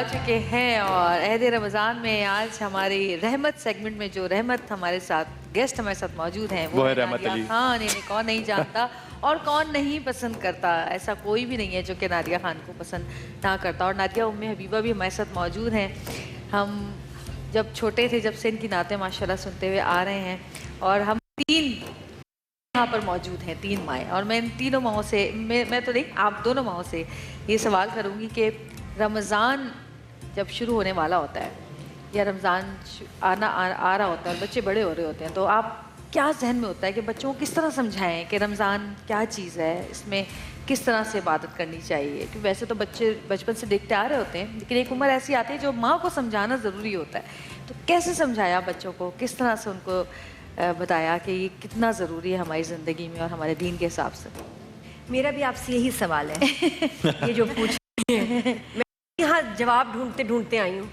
आ चुके हैं और अहद रमज़ान में आज हमारी रहमत सेगमेंट में जो रहमत हमारे साथ गेस्ट हमारे साथ मौजूद हैं वो है रहमत अली खान। इन्हें कौन नहीं जानता और कौन नहीं पसंद करता, ऐसा कोई भी नहीं है जो कि नादिया खान को पसंद ना करता। और नादिया उम्मे हबीबा भी हमारे साथ मौजूद हैं। हम जब छोटे थे जब से इनकी नातें माशाल्लाह सुनते हुए आ रहे हैं और हम तीन यहाँ पर मौजूद हैं, तीन माएँ। और मैं इन तीनों माओं से मैं तो नहीं, आप दोनों माओं से ये सवाल करूँगी कि रमज़ान जब शुरू होने वाला होता है या रमज़ान आ रहा होता है और बच्चे बड़े हो रहे होते हैं, तो आप क्या जहन में होता है कि बच्चों को किस तरह समझाएं कि रमज़ान क्या चीज़ है, इसमें किस तरह से इबादत करनी चाहिए? क्योंकि वैसे तो बच्चे बचपन से देखते आ रहे होते हैं, लेकिन एक उम्र ऐसी आती है जो माँ को समझाना ज़रूरी होता है। तो कैसे समझाया बच्चों को, किस तरह से उनको बताया कि ये कितना ज़रूरी है हमारी ज़िंदगी में और हमारे दीन के हिसाब से? मेरा भी आपसे यही सवाल है ये जो पूछ रही हैं। मैं यहाँ जवाब ढूंढते ढूंढते आई हूँ,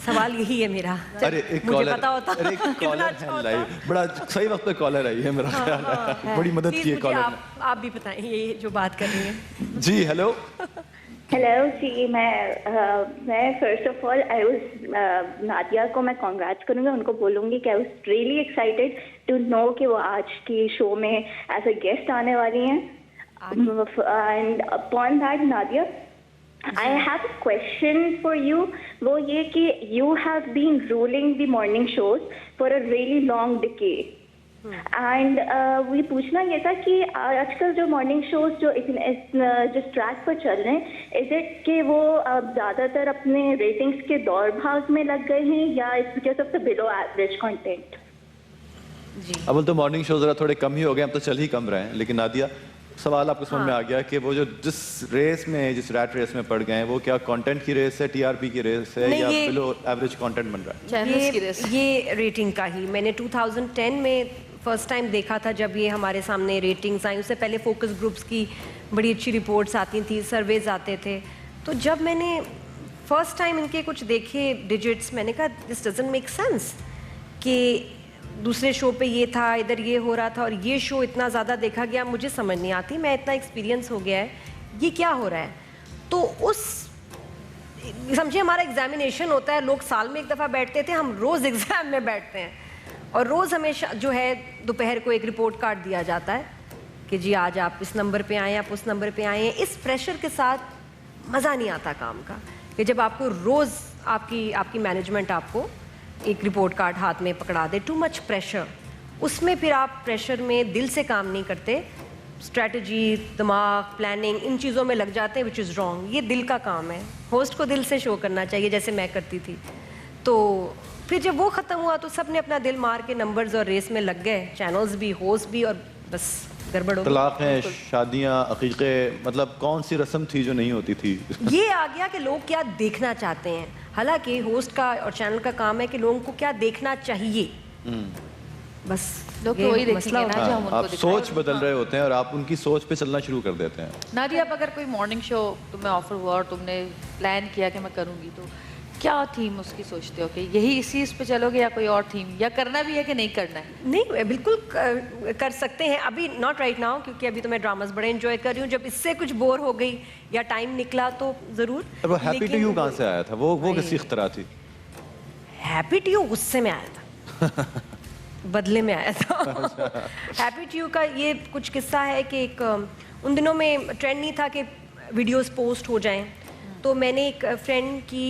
सवाल यही है मेरा। अरे एक मुझे कॉलर, पता होता अरे एक कॉलर है लाइव, बड़ा सही वक्त पे कॉलर आई है मेरा ख्याल है। बड़ी मदद की है कॉलर। आप भी बताएं ये जो बात कर रही हैं। जी हेलो हेलो जी, मैं first of all I was Nadia को मैं कॉन्ग्रेट्स करूँगी, उनको बोलूँगी कि I was really excited to know कि वो आज की शो में एज अ गेस्ट आने वाली हैं। And upon that Nadia I have a question for you. वो ये कि you have been ruling the morning shows for a really long decade. And वो पूछना ये था कि आजकल जो मॉर्निंग शोज जो जिस ट्रैक पर चल रहे हैं, इज इट कि वो ज़्यादातर अपने रेटिंग्स के दौड़ भाग में लग गए हैं या it's because of the below average content? जी अब तो मॉर्निंग शो जरा थोड़े कम ही हो गए, अब तो चल ही कम रहे हैं। लेकिन नादिया सवाल आपको समझ में आ गया कि वो जो जिस रेस में, जिस रैट रेस में पड़ गए हैं, वो क्या कंटेंट की रेस है, टीआरपी की रेस है या बिलो एवरेज कंटेंट बन रहा है? चैनल्स की रेस। ये रेटिंग का ही मैंने 2010 में फर्स्ट टाइम देखा था जब ये हमारे सामने रेटिंग्स आई। उससे पहले फोकस ग्रुप्स की बड़ी अच्छी रिपोर्ट्स आती थी, सर्वेज आते थे। तो जब मैंने फर्स्ट टाइम इनके कुछ देखे डिजिट्स, मैंने कहा दिस डजंट मेक सेंस कि दूसरे शो पे ये था, इधर ये हो रहा था और ये शो इतना ज़्यादा देखा गया, मुझे समझ नहीं आती। मैं इतना एक्सपीरियंस हो गया है, ये क्या हो रहा है? तो उस समझिए हमारा एग्जामिनेशन होता है, लोग साल में एक दफ़ा बैठते थे, हम रोज़ एग्ज़ाम में बैठते हैं और रोज़ हमेशा जो है दोपहर को एक रिपोर्ट कार्ड दिया जाता है कि जी आज आप इस नंबर पे आए, आप उस नंबर पे आए हैं। इस प्रेशर के साथ मज़ा नहीं आता काम का कि जब आपको रोज़ आपकी मैनेजमेंट आपको एक रिपोर्ट कार्ड हाथ में पकड़ा दे। टू मच प्रेशर, उसमें फिर आप प्रेशर में दिल से काम नहीं करते, स्ट्रेटजी, दिमाग, प्लानिंग, इन चीज़ों में लग जाते हैं, विच इज़ रॉन्ग। ये दिल का काम है, होस्ट को दिल से शो करना चाहिए जैसे मैं करती थी। तो फिर जब वो ख़त्म हुआ तो सब ने अपना दिल मार के नंबर्स और रेस में लग गए, चैनल्स भी, होस्ट भी, और बस गड़बड़ हो गई। तलाक है, शादियाँ, अकीक़े, मतलब कौन सी रस्म थी जो नहीं होती थी? ये आ गया कि लोग क्या देखना चाहते हैं। हालांकि होस्ट का और चैनल का काम है कि लोगों को क्या देखना चाहिए, बस लोग तो वही देखेंगे ना जो हम उनको आप दिखाएं। सोच बदल रहे होते हैं और आप उनकी सोच पे चलना शुरू कर देते हैं। नादिया, अब अगर कोई मॉर्निंग शो तुम्हें ऑफर हुआ और तुमने प्लान किया कि मैं करूँगी, तो क्या थीम उसकी सोचते हो कि यही इसी इस पे चलोगे या कोई और थीम, या करना भी है कि नहीं करना है? नहीं, बिल्कुल कर सकते हैं, अभी नॉट राइट नाउ, क्योंकि अभी तो मैं ड्रामास बड़े एंजॉय कर रही हूँ। जब इससे कुछ बोर हो गई या टाइम निकला तो ज़रूर। वो हैप्पी टू यू कहाँ से आया था? वो किसकी इख्तरा थी? हैप्पी टू यू गुस्से में आया था बदले में आया था। हैप्पी टू यू का ये कुछ किस्सा है कि एक उन दिनों में ट्रेंड नहीं था कि वीडियोस पोस्ट हो जाएं, तो मैंने एक फ्रेंड की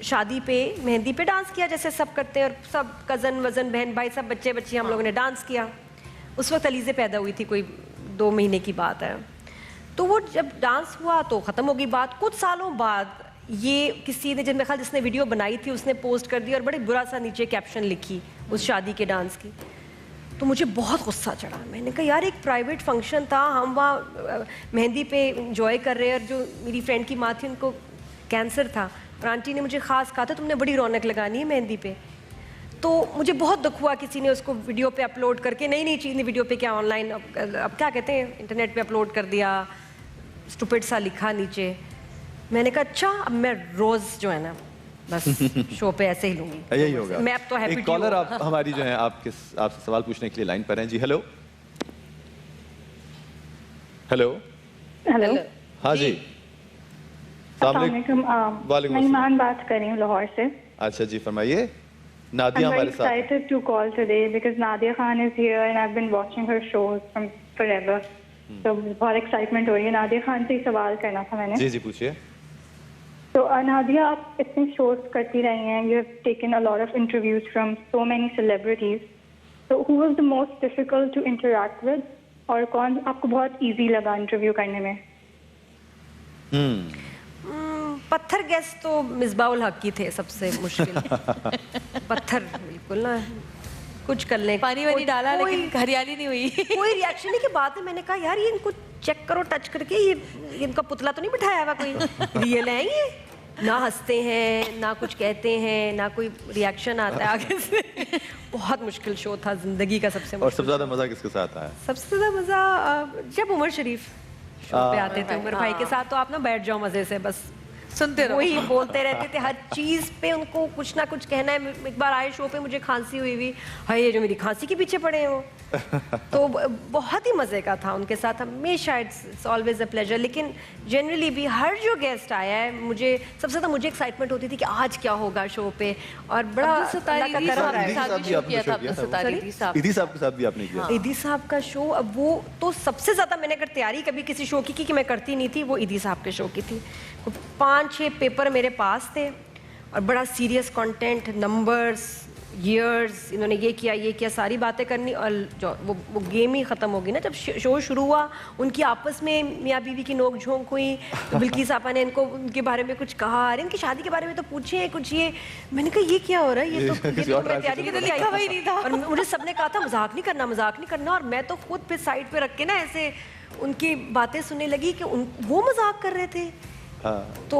शादी पे मेहंदी पे डांस किया जैसे सब करते हैं, और सब कज़न वज़न बहन भाई सब बच्चे बच्ची हम लोगों ने डांस किया। उस वक्त अलीज़े पैदा हुई थी, कोई 2 महीने की बात है। तो वो जब डांस हुआ तो ख़त्म हो गई बात। कुछ सालों बाद ये किसी ने, जिसमें ख्याल जिसने वीडियो बनाई थी उसने पोस्ट कर दी और बड़े बुरा सा नीचे कैप्शन लिखी उस शादी के डांस की। तो मुझे बहुत गुस्सा चढ़ा। मैंने कहा यार, एक प्राइवेट फंक्शन था, हम वहाँ मेहंदी पे इंजॉय कर रहे हैं, और जो मेरी फ्रेंड की माँ थी उनको कैंसर था और आंटी ने मुझे ख़ास कहा था तुमने बड़ी रौनक लगानी है मेहंदी पे। तो मुझे बहुत दुख हुआ, किसी ने उसको वीडियो पे अपलोड करके, नई नई चीज़ ने वीडियो पे क्या ऑनलाइन अब क्या कहते हैं इंटरनेट पे अपलोड कर दिया, स्टूपिड सा लिखा नीचे। मैंने कहा अच्छा, अब मैं रोज़ जो है ना बस शो पे ऐसे ही लूँगी। यही होगा। मैं अब तो हैप्पी। एक कॉलर आप हमारी जो है आपसे सवाल पूछने के लिए लाइन पर हैं। जी हेलो हेलो। हाँ जी वालेकुम। मैं ईमान बात कर रही हूँ लाहौर से। अच्छा जी, फरमाइए। नादिया हमारे साथ। I'm very excited to call today because Nadia Khan is here and I've been watching her shows from forever. तो बहुत एक्साइटमेंट हो रही है। नादिया खान से ही सवाल करना था मैंने। जी जी पूछिए। तो नादिया, आप इतने शोज करती रही हैं, you have taken a lot of interviews from so many celebrities, तो who was the most difficult to interact with और कौन आपको बहुत इजी लगा इंटरव्यू करने में? पत्थर गेस्ट तो मिसबाउल हक की थे सबसे मुश्किल। पत्थर बिल्कुल ना कुछ कर ले, पानी वानी डाला लेकिन हरियाली नहीं हुई। कोई रिएक्शन नहीं। के बाद में मैंने कहा यार ये इनको चेक करो टच करके, ये इनका पुतला तो नहीं बिठाया हुआ कोई, रियल है ये? ना हंसते हैं ना कुछ कहते हैं ना कोई रिएक्शन आता है आगे से। बहुत मुश्किल शो था जिंदगी का सबसे मुश्किल। और सबसे ज्यादा मजा किसके साथ आया? सबसे ज्यादा मजा जब उमर शरीफ शो पे आते थे, उमर भाई के साथ, तो आप ना बैठ जाओ मजे से, बस सुनते रहो। वही बोलते रहते थे, हर चीज पे उनको कुछ ना कुछ कहना है। एक बार आए शो पे, मुझे खांसी हुई हुई, हाय ये जो मेरी खांसी के पीछे पड़े हैं वो। तो बहुत ही मजे का था उनके साथ हमेशा। It's always a pleasure. लेकिन जनरली भी हर जो गेस्ट आया है, मुझे सबसे ज्यादा मुझे एक्साइटमेंट होती थी कि आज क्या होगा शो पे। और बड़ा ईदी साहब के साथ भी आपने किया? ईदी साहब का शो, अब वो तो सबसे ज्यादा मैंने अगर तैयारी कभी किसी शो की कि मैं करती नहीं थी, वो ईदी साहब के शो की थी। 5-6 पेपर मेरे पास थे और बड़ा सीरियस कंटेंट, नंबर्स, ईयर्स, इन्होंने ये किया सारी बातें करनी। और जो वो गेम ही ख़त्म होगी ना जब शो शुरू हुआ। उनकी आपस में मियाँ बीवी की नोक झोंक हुई, तो बिल्किस आपा ने इनको उनके बारे में कुछ कहा, अरे इनकी शादी के बारे में तो पूछे कुछ। ये मैंने कहा ये क्या हो रहा है, ये तो मैं तैयारी के लिए लिखा ही नहीं था। और मुझे सबने कहा था मजाक नहीं करना, और मैं तो खुद पे साइड पे रख के ना ऐसे उनकी बातें सुनने लगी कि वो मजाक कर रहे थे। तो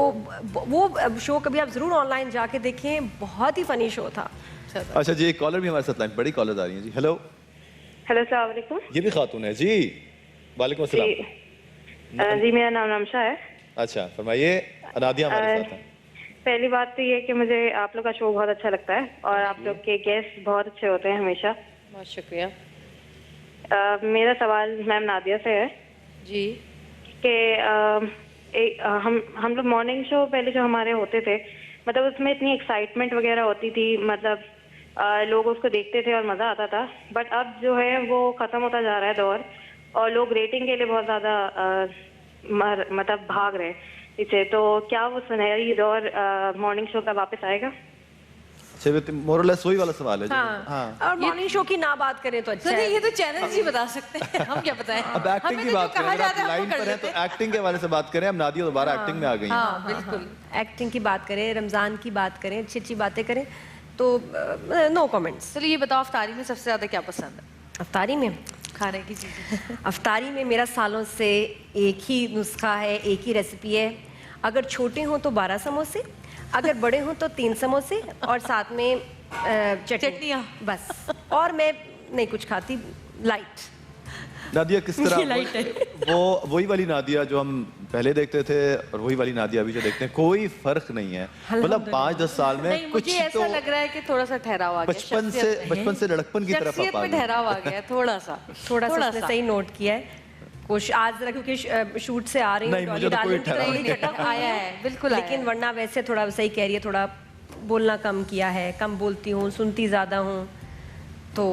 वो शो कभी आप जरूर ऑनलाइन जाके देखें, बहुत ही फनी शो था। अच्छा जी, एक कॉलर भी हमारे साथ लाइन, बड़ी कॉलर आ रही है जी। हेलो अस्सलाम वालेकुम। ये भी खातून है जी। वालेकुम अस्सलाम। जी मेरा नाम नमशा है। अच्छा फरमाइए। नादिया हमारे साथ हैं। पहली बात तो ये कि मुझे आप लोग का शो बहुत अच्छा लगता है और आप लोग के गेस्ट बहुत अच्छे होते हैं हमेशा। बहुत शुक्रिया। मेरा सवाल मैम नादिया से है जी कि हम लोग मॉर्निंग शो पहले जो हमारे होते थे, मतलब उसमें इतनी एक्साइटमेंट वगैरह होती थी, मतलब लोग उसको देखते थे और मज़ा आता था। बट अब जो है वो ख़त्म होता जा रहा है दौर, और लोग रेटिंग के लिए बहुत ज़्यादा मतलब भाग रहे हैं पीछे। तो क्या वो सुनहरी दौर मॉर्निंग शो का वापस आएगा? मोरलेस वही वाला सवाल है। हाँ। और मॉर्निंग शो की ना बात करें तो अच्छा है। ये तो चैनल जी बता सकते हैं, हम क्या बताएं। अब एक्टिंग की बात करें, आप लाइन पर हैं तो एक्टिंग के हवाले से बात करें। अब नादिया दोबारा एक्टिंग में आ गई हैं। हाँ बिल्कुल। एक्टिंग की बात करें, रमजान की बात करें, अच्छी अच्छी बातें करें, तो नो कमेंट्स। चलिए ये बताओ, अफ्तारी में सबसे ज्यादा क्या पसंद है? अफ्तारी में खाने की चीजें। अफ्तारी में मेरा सालों से एक ही नुस्खा है, एक ही रेसिपी है। अगर छोटे हों तो 12 समोसे, अगर बड़े हों तो 3 समोसे, और साथ में चटनियाँ बस। और मैं नहीं कुछ खाती, लाइट। नादिया किस तरह वो वही वाली नादिया जो हम पहले देखते थे और वही वाली नादिया अभी जो देखते हैं, कोई फर्क नहीं है। मतलब 5-10 साल में कुछ मुझे ऐसा लग रहा है कि थोड़ा सा ठहराव आ गया, बचपन से लड़कपन की तरफ आप आ गए। ठहराव आ गया थोड़ा सा सही नोट किया है। कुछ आज जरा क्योंकि शूट से आ रही नहीं, मुझे तो कोई ठहराव नहीं आया है बिल्कुल, लेकिन वरना वैसे थोड़ा सही कह रही है, थोड़ा बोलना कम किया है, कम बोलती हूँ, सुनती ज्यादा हूँ। तो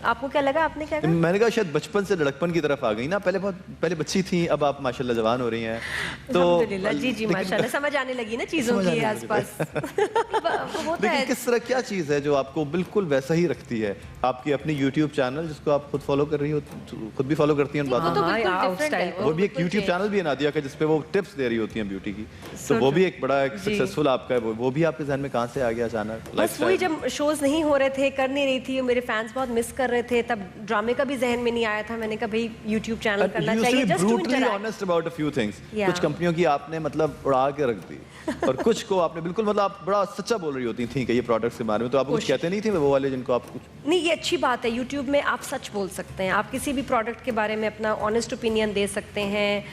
आपको क्या लगा, आपने क्या कहा? मैंने कहा शायद बचपन से लड़कपन की तरफ आ गई ना। पहले बच्ची थी, अब आप माशाल्लाह जवान हो रही हैं। तो अल्हम्दुलिल्लाह जी माशाल्लाह समझ आने लगी ना चीजों की आसपास। लेकिन किस तरह क्या चीज है जो आपको बिल्कुल वैसा ही रखती है? आपकी अपनी YouTube चैनल जिसको आप खुद फॉलो कर रही हो, खुद भी फॉलो करती हैं उन बातों को। वो भी एक YouTube चैनल भी है नादिया का जिसपे वो टिप्स दे रही होती हैं ब्यूटी की। तो वो भी एक बड़ा सक्सेसफुल आपका है। वो भी आपके ज़हन में कहाँ से आ गया अचानक? बस वही, जब शोज नहीं हो रहे थे, कर नहीं रही थी, मेरे फैंस बहुत मिस कर रहे थे, तब ड्रामे का भी जहन में नहीं आया था। मैंने कहा भाई YouTube चैनल करना चाहिए, just to interact. Honest about a few things. कुछ कंपनियों की आपने मतलब उड़ा के रख दी और कुछ को आपने बिल्कुल, मतलब आप बड़ा सच्चा बोल रही होती थी कि ये प्रोडक्ट्स के बारे में, तो आप कुछ कहते नहीं थे वो वाले जिनको आप कुछ नहीं। ये अच्छी बात है, YouTube में आप सच बोल सकते हैं, आप किसी भी प्रोडक्ट के बारे में अपना ऑनेस्ट ओपिनियन दे सकते हैं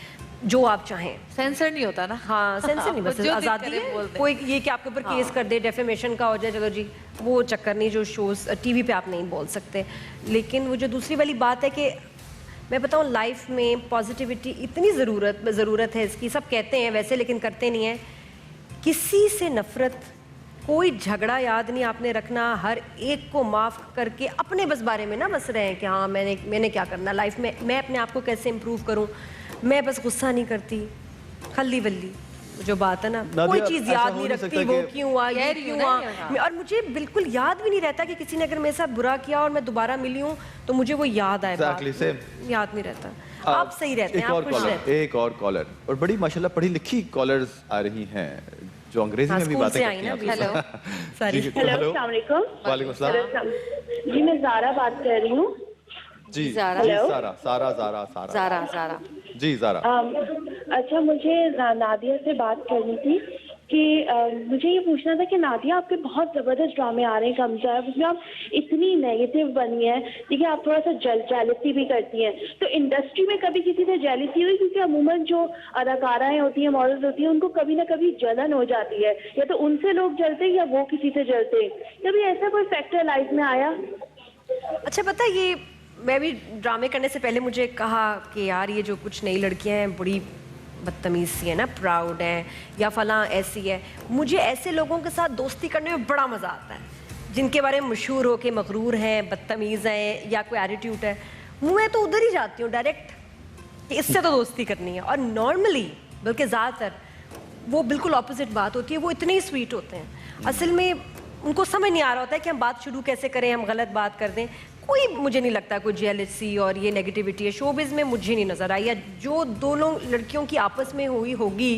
जो आप चाहें। सेंसर नहीं होता ना। हाँ सेंसर नहीं, बस आज़ादी है। कोई ये कि आपके ऊपर केस कर दे, डेफेमेशन का हो जाए, चलो जी वो चक्कर नहीं, जो शोज टीवी पे आप नहीं बोल सकते। लेकिन वो जो दूसरी वाली बात है कि मैं बताऊँ, लाइफ में पॉजिटिविटी इतनी ज़रूरत है इसकी। सब कहते हैं वैसे लेकिन करते नहीं हैं किसी से नफरत, कोई झगड़ा याद नहीं आपने रखना, हर एक को माफ़ करके अपने बस बारे में ना बस रहे हैं कि हाँ मैंने क्या करना लाइफ में, मैं अपने आप को कैसे इम्प्रूव करूँ, मैं बस गुस्सा नहीं करती, खल्ली बल्ली जो बात है ना, कोई चीज़ याद नहीं रखती, वो क्यों हुआ, ये क्यों हुआ, और मुझे बिल्कुल याद भी नहीं रहता कि किसी ने अगर मेरे साथ बुरा किया और मैं दोबारा मिली हूँ तो मुझे वो याद आए, याद नहीं रहता। आप सही रहते हैं, आप खुश रहते हैं। एक और कॉलर, और बड़ी माशाल्लाह पढ़ी लिखी कॉलर्स आ रही हैं जो अंग्रेजी में भी बातें करती हैं। हेलो सॉरी, हेलो अस्सलाम वालेकुम। वालेकुम अस्सलाम। जी मैं ज़ारा बात कर रही हूँ। जी ज़ारा। सारा जी ज़ारा। अच्छा, मुझे नादिया से बात करनी थी कि मुझे ये पूछना था कि नादिया, आपके बहुत ज़बरदस्त ड्रामे आ रहे हैं कम से कम, उसमें आप इतनी नेगेटिव बनी है, ठीक है, आप थोड़ा सा जेलसी भी करती हैं, तो इंडस्ट्री में कभी किसी से जेलसी हुई? क्योंकि अमूमन जो अदाकाराएँ होती हैं, मॉडल्स होती हैं, उनको कभी ना कभी जलन हो जाती है, या तो उनसे लोग जलते हैं या वो किसी से जलते हैं। कभी ऐसा कोई फैक्टर लाइफ में आया? अच्छा, पता है ये मैं भी ड्रामे करने से पहले मुझे कहा कि यार ये जो कुछ नई लड़कियां हैं बड़ी बदतमीज़ सी है ना, प्राउड है या फलां ऐसी है, मुझे ऐसे लोगों के साथ दोस्ती करने में बड़ा मज़ा आता है जिनके बारे में मशहूर हो के मगरूर हैं, बदतमीज़ हैं या कोई एटीट्यूड है। मैं तो उधर ही जाती हूँ डायरेक्ट कि इससे तो दोस्ती करनी है, और नॉर्मली बल्कि ज़्यादातर वो बिल्कुल ऑपोजिट बात होती है, वो इतने ही स्वीट होते हैं, असल में उनको समझ नहीं आ रहा होता है कि हम बात शुरू कैसे करें, हम गलत बात कर दें। कोई मुझे नहीं लगता कोई जेलसी और ये नेगेटिविटी है शोबिज़ में मुझे नहीं नज़र आई, या जो दोनों लड़कियों की आपस में हुई होगी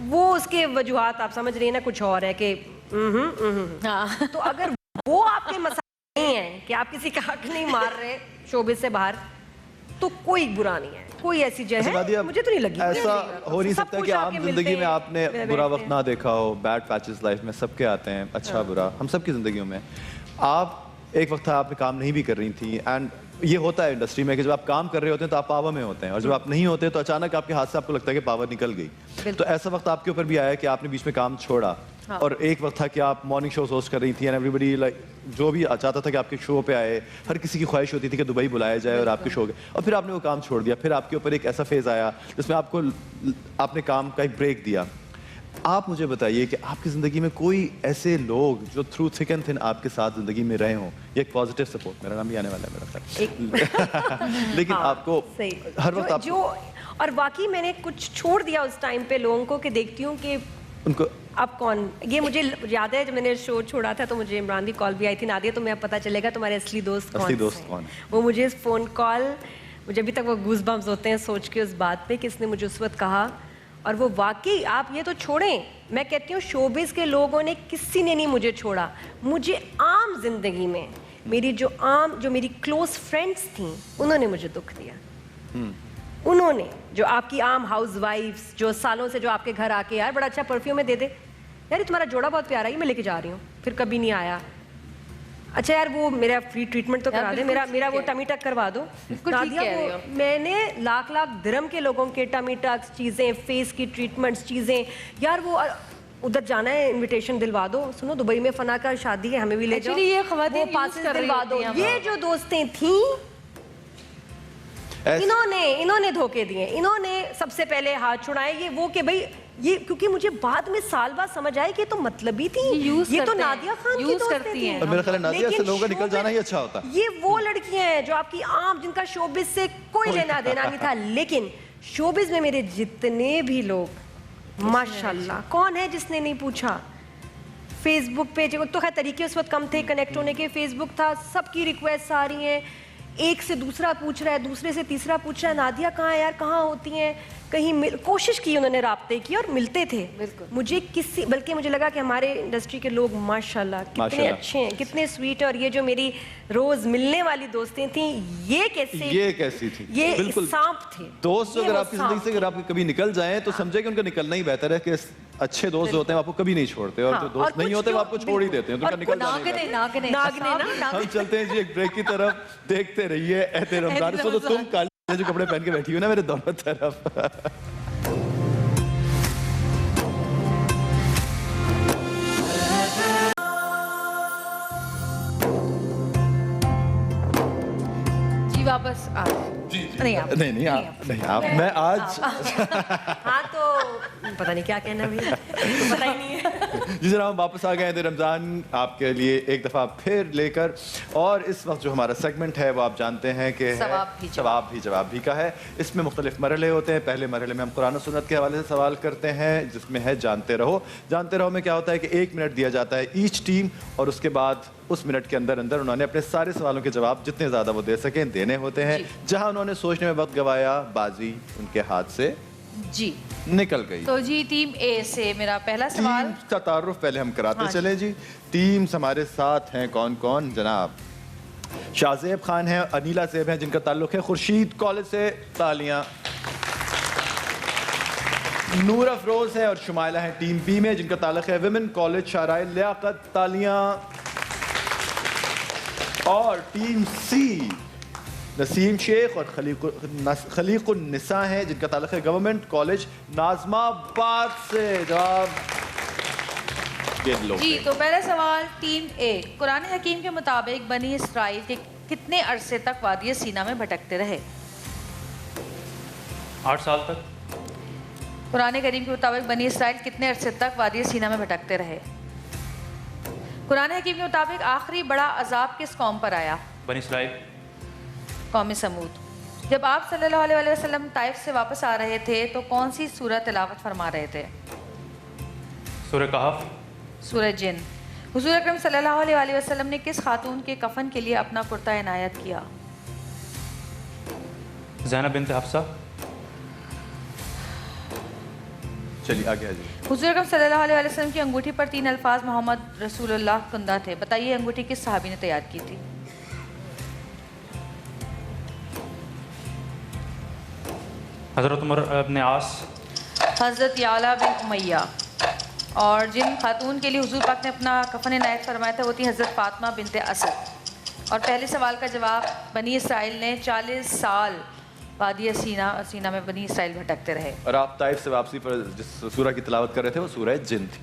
वो उसके वजूहात आप समझ रही हैं ना, कुछ और है कि हाँ। तो अगर वो आपके मसाले नहीं हैं कि आप किसी का हक नहीं मार रहे शोबिज़ से बाहर, तो कोई बुरा नहीं है, कोई ऐसी जगह है मुझे तो नहीं लगी। ऐसा हो नहीं सकता कि आम जिंदगी में आपने बुरा वक्त ना देखा हो, बैड पैचेस लाइफ में सबके आते हैं, अच्छा बुरा हम सबकी जिंदगियों में। आप एक वक्त था आपने काम नहीं भी कर रही थी, एंड ये होता है इंडस्ट्री में कि जब आप काम कर रहे होते हैं तो आप पावर में होते हैं, और जब आप नहीं होते तो अचानक आपके हाथ से आपको लगता है कि पावर निकल गई। तो ऐसा वक्त आपके ऊपर भी आया कि आपने बीच में काम छोड़ा, और एक वक्त था कि आप मॉर्निंग शो होस्ट कर रही थी, एंड एवरीबडी लाइक जो भी चाहता था कि आपके शो पे आए, हर किसी की ख्वाहिश होती थी कि दुबई बुलाया जाए और आपके शो के, और फिर आपने वो काम छोड़ दिया। फिर आपके ऊपर एक ऐसा फेज आया जिसमें आपने काम का एक ब्रेक दिया। आप मुझे बताइए कि आपकी ज़िंदगी में कोई ऐसे लोग जो थ्रू थिक एंड थिन आपके साथ ज़िंदगी में रहे हों, ये एक पॉजिटिव सपोर्ट, मेरा नाम भी आने वाला है मेरा ख्याल लेकिन हाँ, आपको हर वक्त आप जो और वाकई मैंने कुछ छोड़ दिया उस टाइम पे लोगों को कि देखती हूँ कि उनको आप कौन, ये मुझे याद है जब मैंने शो छोड़ा था तो मुझे इमरान की कॉल भी आई थी, नादिया तुम्हें अब पता चलेगा तुम्हारे असली दोस्त कौन है। वो मुझे फ़ोन कॉल, मुझे अभी तक वो गूज बम्स होते हैं सोच के उस बात पे कि इसने मुझे उस वक्त कहा, और वो वाकई आप ये तो छोड़ें, मैं कहती हूँ शोबिज़ के लोगों ने किसी ने नहीं मुझे छोड़ा, मुझे आम जिंदगी में मेरी जो मेरी क्लोज फ्रेंड्स थी उन्होंने मुझे दुख दिया। उन्होंने जो आपकी आम हाउस वाइफ्स जो सालों से जो आपके घर आके यार बड़ा अच्छा परफ्यूम है दे दे, यार ये तुम्हारा जोड़ा बहुत प्यारा है मैं लेके जा रही हूँ, फिर कभी नहीं आया। अच्छा यार वो मेरा फ्री ट्रीटमेंट तो करा दे, मेरा वो टमी टक करवा दो। नादिया वो मैंने लाख दिरहम के लोगों के टमी टक्स चीज़ें, फेस की ट्रीटमेंट्स चीज़ें, यार वो उधर जाना है इनविटेशन दिलवा दो, सुनो दुबई में फना का शादी है हमें भी ले जाओ, ये खवातीन पास दिलवा दो। ये जो दोस्तें थी इन्होंने धोखे दिए, इन्होंने सबसे पहले हाथ छुड़ाए, ये वो कि भाई ये, क्योंकि मुझे बाद में साल बाद समझ आया कि तो मतलबी थी, ये तो नादिया खान की दोस्तें थी। और मेरा ख्याल है नादिया से लोगों का निकल जाना ही अच्छा होता है। ये वो लड़कियां हैं जो आपकी आम, जिनका शोबिज से कोई लेना देना नहीं था, लेकिन शोबिज में मेरे जितने भी लोग माशाल्लाह, कौन है जिसने नहीं पूछा फेसबुक पे, जो तो खैर तरीके उस वक्त कम थे कनेक्ट होने के, फेसबुक था, सबकी रिक्वेस्ट आ रही हैं, एक से दूसरा पूछ रहा है, दूसरे से तीसरा पूछ रहा है, नादिया कहाँ है यार, कहाँ होती हैं, कहीं कोशिश की उन्होंने, राब्ते की और मिलते थे। मुझे बल्कि मुझे लगा कि हमारे इंडस्ट्री के लोग माशाल्लाह कितने अच्छे हैं, कितने स्वीट है, और ये जो मेरी रोज मिलने वाली दोस्तें थी ये कैसी थी, ये सांप थे दोस्त। अगर आपकी जिंदगी से अगर आप कभी निकल जाएं तो समझे कि उनका निकलना ही बेहतर है, कि अच्छे दोस्त जो होते हैं आपको कभी नहीं छोड़ते, और जो दोस्त नहीं होते वो आपको छोड़ ही देते हैं, उनका निकल जाना। हम चलते हैं जी एक ब्रेक की तरफ, देखते रहिए एहते रमजान। इसको तो तुम काले जो कपड़े पहन के बैठी हो ना मेरे दोनों तरफ। वापस आप नहीं आप मैं आज हाँ तो पता नहीं क्या कहना भैया, पता ही नहीं है। जी जनाब, वापस आ गए थे रमज़ान आपके लिए एक दफ़ा फिर लेकर, और इस वक्त जो हमारा सेगमेंट है वो आप जानते हैं कि सवाब भी जवाब भी का है। इसमें मुख्तलिफ मरहले होते हैं। पहले मरहले में हम कुरान और सुन्नत के हवाले से सवाल करते हैं, जिसमें है जानते रहो। जानते रहो में क्या होता है कि 1 मिनट दिया जाता है ईच टीम, और उसके बाद उस मिनट के अंदर अंदर उन्होंने अपने सारे सवालों के जवाब जितने ज़्यादा वो दे सकें देने होते हैं। जहां उन्होंने सोचने में वक्त गवाया, बाजी उनके हाथ से जी निकल गई। तो जी टीम ए से मेरा पहला सवाल टीम का तारुफ पहले हम कराते चले जी। टीम्स हमारे साथ हैं कौन कौन? जनाब शाहजेब खान हैं, अनीला ज़ेब हैं जिनका ताल्लुक है खुर्शीद कॉलेज से, तालियां। नूर अफरोज है और शुमाइला है टीम बी में जिनका ताल्लुक है विमेन कॉलेज शाहराय लियाकत, तालियां। और टीम सी नसीम शेख और खलीकुन निसा हैं जिनका ताल्लुक है गवर्नमेंट कॉलेज नाज़माबाद से। जवाब जी। तो पहला सवाल टीम ए, कुरान हकीम के मुताबिक बनी इसराइल के कितने अरसे तक वादी सीना में भटकते रहे? 8 साल तक। कुरान करीम के मुताबिक बनी इसराइल कितने अरसे तक वादी सीना में भटकते रहे? कुरान हकीम के मुताबिक आखिरी बड़ा अजाब किस कौम पर आया? बनी इसराइल। कौम समूद। जब आप सल्लल्लाहु अलैहि वसल्लम ताइफ से वापस आ रहे थे तो कौन सी सूरत तिलावत फरमा रहे थे? सूरह कहफ। सूरह जिन। हुजूर अकरम सल्लल्लाहु अलैहि वसल्लम ने किस खातून के कफन के लिए अपना कुर्ता इनायत किया? ज़ैनब बिन्त हफ्सा। चलिए आगे जी। हुजूर अकरम सल्लल्लाहु अलैहि वसल्लम की अंगूठी पर 3 अल्फाज मोहम्मद रसूलुल्लाह कुंदा थे। बताइए अंगूठी किस सहाबी ने तैयार की थी? हज़रत उमर इब्न आस। हज़रत याला बिन उमैया। और जिन खातून के लिए हुजूर पाक ने अपना कफन इनायत फरमाया था वो थी हज़रत फातिमा बिनते असद। और पहले सवाल का जवाब, बनी इसराइल ने 40 साल वादी सीना में बनी इसराइल भटकते रहे। और आप ताइफ से वापसी पर जिस सूरह की तिलावत कर रहे थे वो सूरह जिन थी।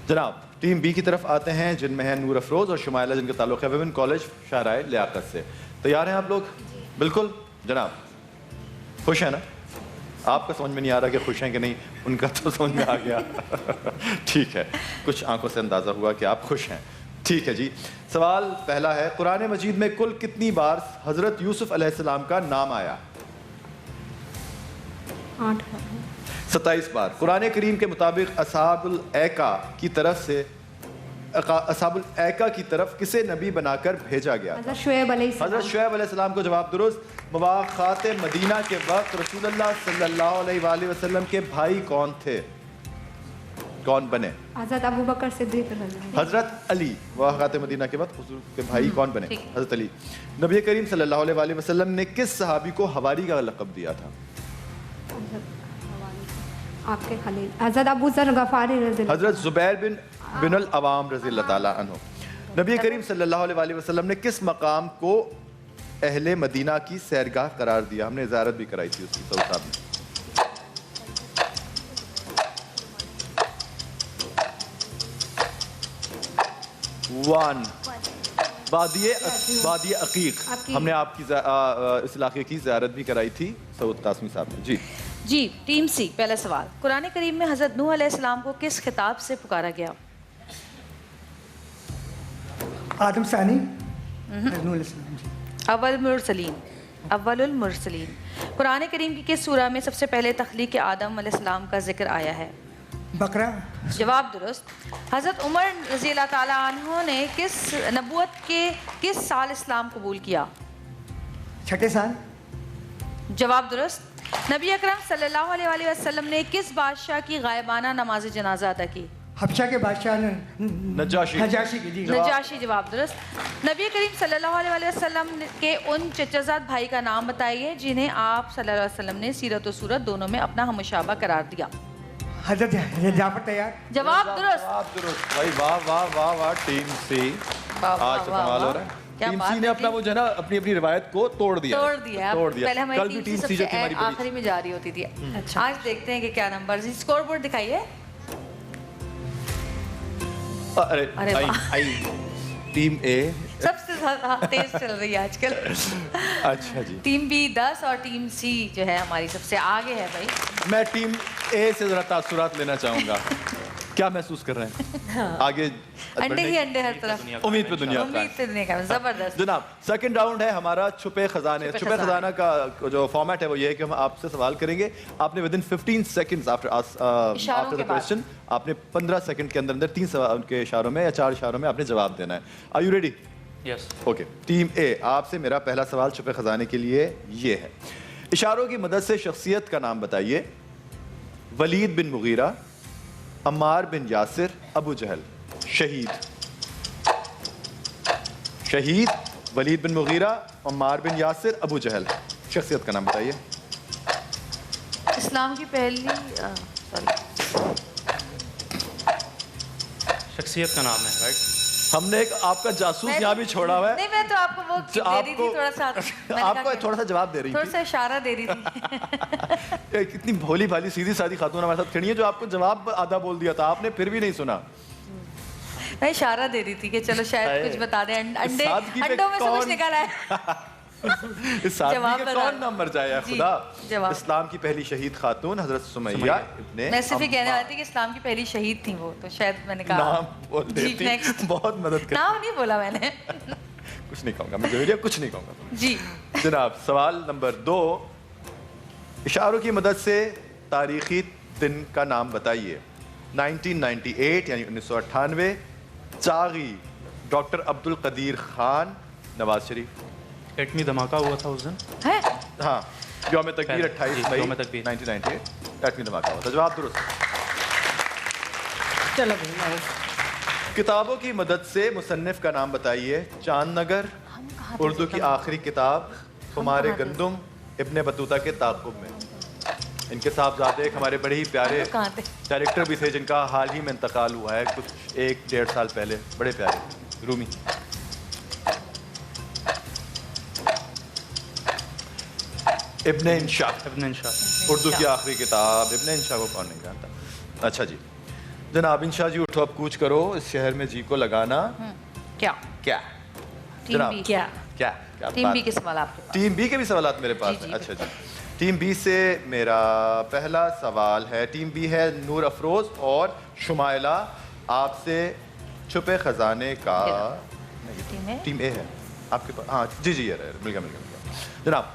जनाब टीम बी की तरफ आते हैं जिनमें है नूर अफरोज और शुमाइला जिनका ताल्लुक है विमेन कॉलेज शाहराय लियाकत से। तैयार हैं आप लोग? बिल्कुल जनाब। खुश हैं ना? आपका समझ में नहीं आ रहा कि खुश हैं कि नहीं, उनका तो समझ में आ गया। ठीक है, कुछ आंखों से अंदाज़ा हुआ कि आप खुश हैं। ठीक है जी। सवाल पहला है, कुरान मजीद में कुल कितनी बार हज़रत यूसुफ अलैहिस्सलाम का नाम आया? 8 27 बार। कुरान करीम के मुताबिक असहाबुल ऐका की तरफ से असहाबुल ऐका की तरफ किसे नबी बनाकर भेजा गया? हज़रत शुएब अलैहिस्सलाम को जवाब दुरुस्त। मुवाख़ात मदीना के वक्त रसूलुल्लाह सल्लल्लाहु अलैहि वसल्लम के भाई कौन थे? कौन बने? हज़रत अबू बकर सिद्दीक़। हज़रत अली। मुवाख़ात मदीना के वक्त हुजूर के भाई कौन बने? हज़रत अली। नबी करीम सल्लल्लाहु अलैहि वसल्लम ने किस सहाबी को हवारी का लक़ब दिया था? आपके खलील हज़रत अबू ज़र गफ़ारी रज़ी। हज़रत ज़ुबैर बिन अल अवाम रज़ी अल्लाह ताला अन्हु। नबी करीम सल्लल्लाहु अलैहि वसल्लम ने किस मकाम को अहले मदीना की सैरगाह करार दिया? हमने ज़ियारत भी कराई थी उसकी सऊद साहब ने। वादी अकीक। हमने आपकी इस इलाके की ज़ियारत भी कराई थी सऊद कासमी साहब ने। जी टीम सी पहला सवाल, कुरान करीम में हज़रत नूह अलैहिस्सलाम को किस खिताब से पुकारा गया? आदम सानी। अव्वलुल मुरसलीन। कुरान करीम की किस सूरा में सबसे पहले तख्लीक आदम अलैहिस्सलाम का जिक्र आया है? बकरा। जवाब दुरुस्त। हज़रत उमर रज़ी अल्लाह ताला अन्हु ने किस नबूवत के किस साल इस्लाम कबूल किया? 6ठे साल। जवाब दुरुस्त। नबी अकरम सल्लल्लाहु अलैहि वसल्लम ने किस बादशाह की गायबाना नमाज जनाजा अदा की? हबशा के बादशाह ने नजाशी की। नजाशी। जवाब दुरुस्त। नबी करीम सल्लल्लाहु अलैहि वसल्लम के उन चचाजाद भाई का नाम बताइए जिन्हें आप सल्लल्लाहु अलैहि वसल्लम ने सीरत और सूरत दोनों में अपना हमशाबा करार दिया? हज़रत जाफर तैयार। जवाब दुरुस्त। भाई वाह वाह वाह वाह टीम सी। आज तो कमाल हो रहा है। टीम सी ने अपना वो जो है ना अपनी रिवायत को तोड़ दिया। पहले हमारी टीम सबसे आखिरी में जा रही होती थी। अच्छा आज देखते हैं कि क्या नंबर। स्कोर बोर्ड दिखाइए। अरे टीम ए सबसे तेज चल रही है आजकल। अच्छा जी, टीम बी 10 और टीम सी जो है हमारी सबसे आगे है भाई। मैं टीम ए से जरा तासुरात लेना चाहूंगा। क्या महसूस कर रहे हैं? आगे अंडे ही अंडे हर तरफ, उम्मीद पे दुनिया उम्मीद पे दुनिया का, जबरदस्त। जनाब, सेकंड राउंड है हमारा छुपे खजाने। छुपे खजाना का जो फॉर्मेट है वो ये है कि हम आपसे सवाल करेंगे, आपने with in 15 seconds after the question आपने 15 सेकंड के अंदर अंदर 3 सवाल उनके इशारों में या 4 इशारों में आपने जवाब देना है। Are you ready? Yes. Okay, team A, आपसे मेरा पहला सवाल छुपे खजाने के लिए ये है, इशारों की मदद से शख्सियत का नाम बताइए। वलीद बिन मुगीरा, अम्मार बिन यासिर, अबू जहल। शहीद, शहीद, वलीद बिन मुगीरा, अम्मार बिन यासिर, अबू जहल। शख्सियत का नाम बताइए। इस्लाम की पहली सॉरी, शख्सियत का नाम है, राइट? हमने एक आपका जासूस यहाँ भी छोड़ा हुआ है। नहीं, मैं तो आपको वो दे रही थी थोड़ा सा, आपको थोड़ा सा जवाब दे रही थोड़ा थी। सा इशारा दे रही थी। कितनी भोली भाली सीधी सादी खातून हमारे साथ खड़ी है जो आपको जवाब आधा बोल दिया था, आपने फिर भी नहीं सुना। मैं इशारा दे रही थी कि चलो शायद कुछ बता दें। अंडे, सादगी पे अंडों में से कुछ कौन- निकला है। इस सादगी जवाब के बता कौन दो। नाम मर जाए जी, खुदा। जवाब। इस्लाम की पहली शहीद खातून हजरत सुमैया इब्ने मैं सिर्फ ये कहने अम्मार। वाली थी कि इस्लाम की पहली शहीद थी वो, तो शायद मैंने कहा नाम बोल जी, देती, next। बहुत मदद कर। नाम नहीं बोला मैंने। कुछ नहीं कहूँगा मैं, जवेरिया कुछ नहीं कहूँगा। जी, जनाब, सवाल नंबर 2, इशारों की मदद से तारीखी दिन का नाम बताइए। 1998 यानी 1998, चागी, डॉक्टर अब्दुल कदीर खान, नवाज शरीफ। एटमी धमाका हुआ था उस दिन। है हाँ, यौम तकबीर 28 जी, मई यौम तकबीर। 1998 एटमी धमाका हुआ था। जवाब दुरुस्त। चलो भाई नाइस। किताबों की मदद से मुसन्निफ का नाम बताइए। चांद नगर, उर्दू की आखिरी किताब, हमारे गंदुम, इब्ने बतूता के ताक़ुब में। इनके साहबजादे एक हमारे बड़े ही प्यारे कहाँ थे? डायरेक्टर भी थे जिनका हाल ही में इंतकाल हुआ है कुछ 1-1.5 साल पहले। बड़े प्यारे, रूमी। इब्ने इंशा, इब्न इंशा। उर्दू की आखिरी किताब। इब्ने इंशा को कौन नहीं जानता? अच्छा जी, जनाब इंशा जी उठो, अब कूच करो, इस शहर में जी को लगाना। क्या? क्या टीम जनाब, बी। क्या क्या क्या टीम बात बी है? के सवाल आपके पास। टीम बी के भी सवाल मेरे पास जी, हैं। जी, अच्छा जी, टीम बी से मेरा पहला सवाल है। टीम बी है नूर अफरोज और शुमाइला। आपसे छुपे खजाने का टीम है? टीम ए है आपके पास। हाँ जी जी, ये रहे, मिल गया। जनाब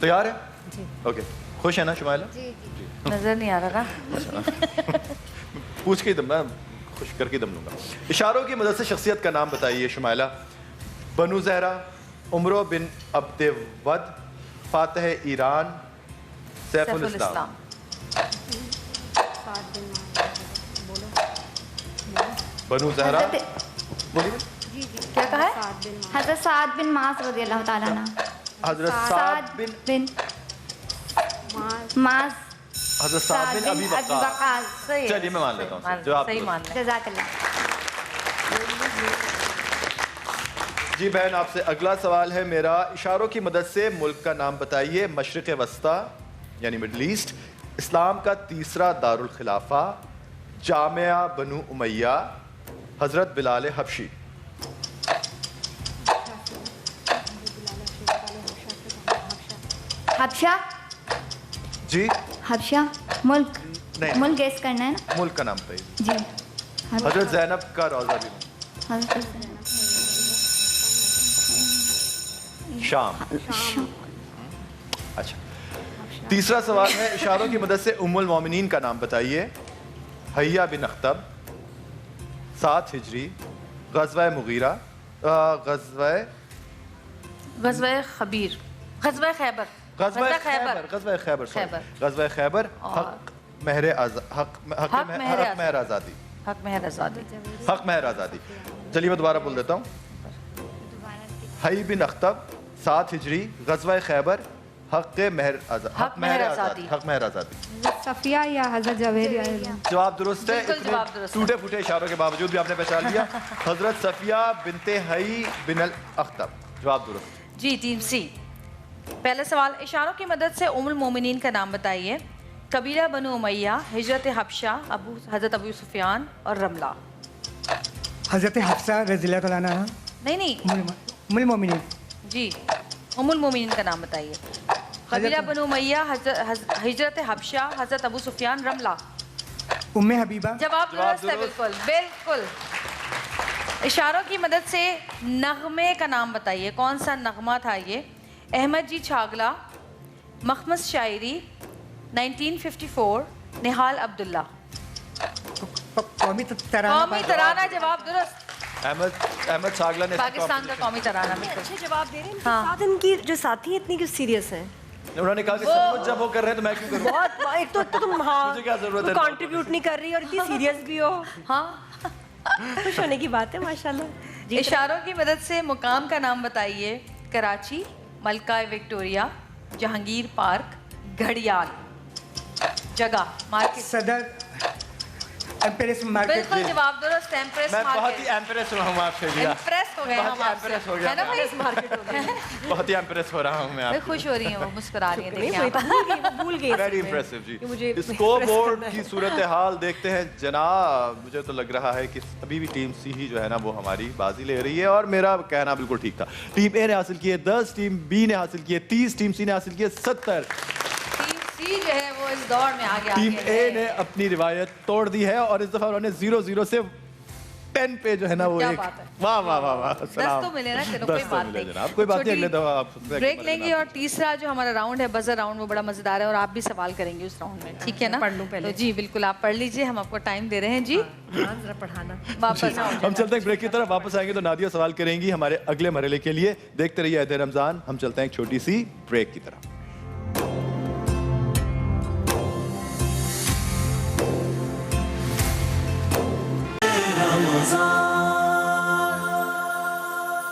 तैयार है? जी। ओके, खुश है ना शुमाइला? नजर नहीं आ रहा ना। पूछ के ही दम, मैं खुश करके दम लूंगा। इशारों की मदद से शख्सियत का नाम बताइए शुमाइला। बनु जहरा, उमरो बिन अब्दे वद, फातह ईरान, सैफुल इस्लाम। बनु जहरा, बोलिए। क्या कहा है? हज़रत साद बिन मास रज़ी अल्लाह ताला अन्हु। हजरत साद बिन मास हजरत साद बिन अबी वक्कास। सही है। चलिए मैं मान लेता हूँ, मान- जवाब सही दुरुस्त। मान लें। जज़ाकल्लाह। जी बहन, आपसे अगला सवाल है मेरा। इशारों की मदद से मुल्क का नाम बताइए। मशरिक़ वस्ता यानी मिडल ईस्ट, इस्लाम का तीसरा दारुल खिलाफा, जामिया बनु उमैया, हजरत बिलाल हबशी। हबशा। जी हबशा मुल्क। नहीं। मुल्क गेस करना है ना मुल्क का नाम बताइए। जी। हजरत जैनब का रोजा भी। शाम। अच्छा, तीसरा सवाल है। इशारों की मदद से उम्मुल मोमिनीन का नाम बताइए। हैया बिन अख्तब, 7 हिजरी, गज़वा मुगीरा, गज़वा खबीर, गज़वा खैबर, गज़वा गज़वा खैबर, गज़वा खैबर, खैबर। गज़वा खैबर, और- हक महर आज़ादी, हक महर आज़ादी। हक महर आज़ादी। चलिए मैं दोबारा बोल देता हूँ। हई बिन अख्तब, 7 हिजरी, गज़वा खैबर, हक महर आज़ादी, हक महर आज़ादी। सफिया या हजरत जवेद। जवाब दुरुस्त है। बिल्कुल इतने जवाब दुरुस्त है। टूटे फूटे इशारों के बावजूद भी आपने पहचान लिया। हजरत सफिया बिनते हई बिन अल अख्तब। जवाब दुरुस्त। जी, टीम सी। पहला सवाल, इशारों की मदद से उम्मुल मोमिनीन का नाम बताइए। कबीला बनु उमैया, हिजरत हबशा, हजरत अबू सुफियान और रमला। हजरत हफ्सा रज़ी अल्लाह ताला अन्हा। नहीं, उम्मुल मोमिनीन। जी, उम्मुल मोमिनीन का नाम बताइए। कबीला बनु उमैया, हिजरत हबशा, हजरत अबू सुफियान, रमला। उम्मे हबीबा। जवाब दुरुस्त है, बिल्कुल बिल्कुल। इशारों की मदद से नगमे का नाम बताइए, कौन सा नगमा था ये? अहमद जी छागला, मखमस शायरी, 1954, निहाल अब्दुल्ला। कौमी तराना। कौमी तराना, जवाब दुरुस्त। अहमद छागला ने पाकिस्तान का कौमी तराना, बिल्कुल। अच्छे जवाब दे रहे हैं। हाँ। साथ इनकी जो साथी हैं इतनी क्यों सीरियस हैं? उन्होंने कहा कि सब कुछ जब वो कर रहे हैं तो मैं क्यों करूं? बहुत एक तो तुम हाँ मुझे क्या जरूरत है? कंट्रीब्यूट नहीं कर रही और इतनी सीरियस भी हो। हाँ, खुश होने की बात है माशाल्लाह। जी इशारों की मदद से मुकाम का नाम बताइए। कराची, मलका विक्टोरिया, जहांगीर पार्क, घड़ियाल। जगह, मार्केट। सदर एम्प्रेस मार्केट। बिल्कुल जवाब दुरुस्त। एम्प्रेस मैं बहुत ही मार्केट। एम्प्रेस हुआ हूँ आपसे जी। इम्प्रेस हो गए हम आपसे, impress हो गया है ना मैं। भाई? मार्केट हो गई। बहुत ही एम्प्रेस हो रहा हूँ मैं भाई आपसे। खुश हो रही हैं वो, मुस्कुरा रही हैं, नहीं, देखिए वही आप। तो भूल गई वेरी इंप्रेसिव जी। कि मुझे स्कोर impress बोर्ड करना है। की सूरत हाल देखते हैं जनाब। मुझे तो लग रहा है कि अभी भी टीम सी ही जो है ना वो हमारी बाजी ले रही है, और मेरा कहना बिल्कुल ठीक था। टीम ए ने हासिल किए 10, टीम बी ने हासिल किए 30, टीम सी ने हासिल किए 70। टीम सी जो है वो इस दौर में आगे टीम आगे ए है। ने अपनी रिवायत तोड़ दी है और इस दफा उन्होंने 0-0 से पेन पे जो है ना वो क्या एक बात है। वाह वाह वाह वाह 10 तो मिले ना, चलो कोई 10 तो बात मिले नहीं। जनाब, कोई बात नहीं। छोटी अगले दफा आप ब्रेक लेंगे और तीसरा जो हमारा राउंड है, बजर राउंड, वो बड़ा मजेदार है और आप भी सवाल करेंगे उस राउंड में, ठीक है ना? पढ़ लूं पहले। तो जी बिल्कुल, आप पढ़ लीजिए, हम आपको टाइम दे रहे हैं जी। हाँ, जरा पढ़ाना। वापस आओ। हम चलते हैं ब्रेक की तरफ। वापस आएंगे तो नादिया सवाल करेंगी हमारे अगले मरहले के लिए। देखते रहिए अहद रमजान। हम चलते हैं एक छोटी सी ब्रेक की तरफ।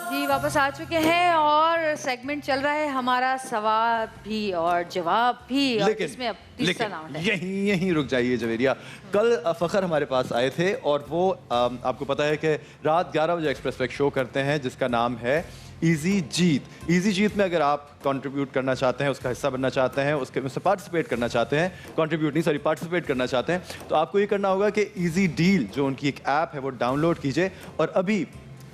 जी वापस आ चुके हैं और सेगमेंट चल रहा है हमारा सवाल भी और जवाब भी, और इसमें अब तीसरा राउंड है। यहीं रुक जाइए जवेरिया। कल फ़खर हमारे पास आए थे और वो आपको पता है कि रात 11 बजे एक्सप्रेस पे एक शो करते हैं जिसका नाम है इजी जीत। इजी जीत में अगर आप कंट्रीब्यूट करना चाहते हैं, उसका हिस्सा बनना चाहते हैं, उसके उसमें पार्टिसिपेट करना चाहते हैं, कंट्रीब्यूट नहीं सॉरी पार्टिसिपेट करना चाहते हैं, तो आपको ये करना होगा कि इजी डील जो उनकी एक ऐप है वो डाउनलोड कीजिए। और अभी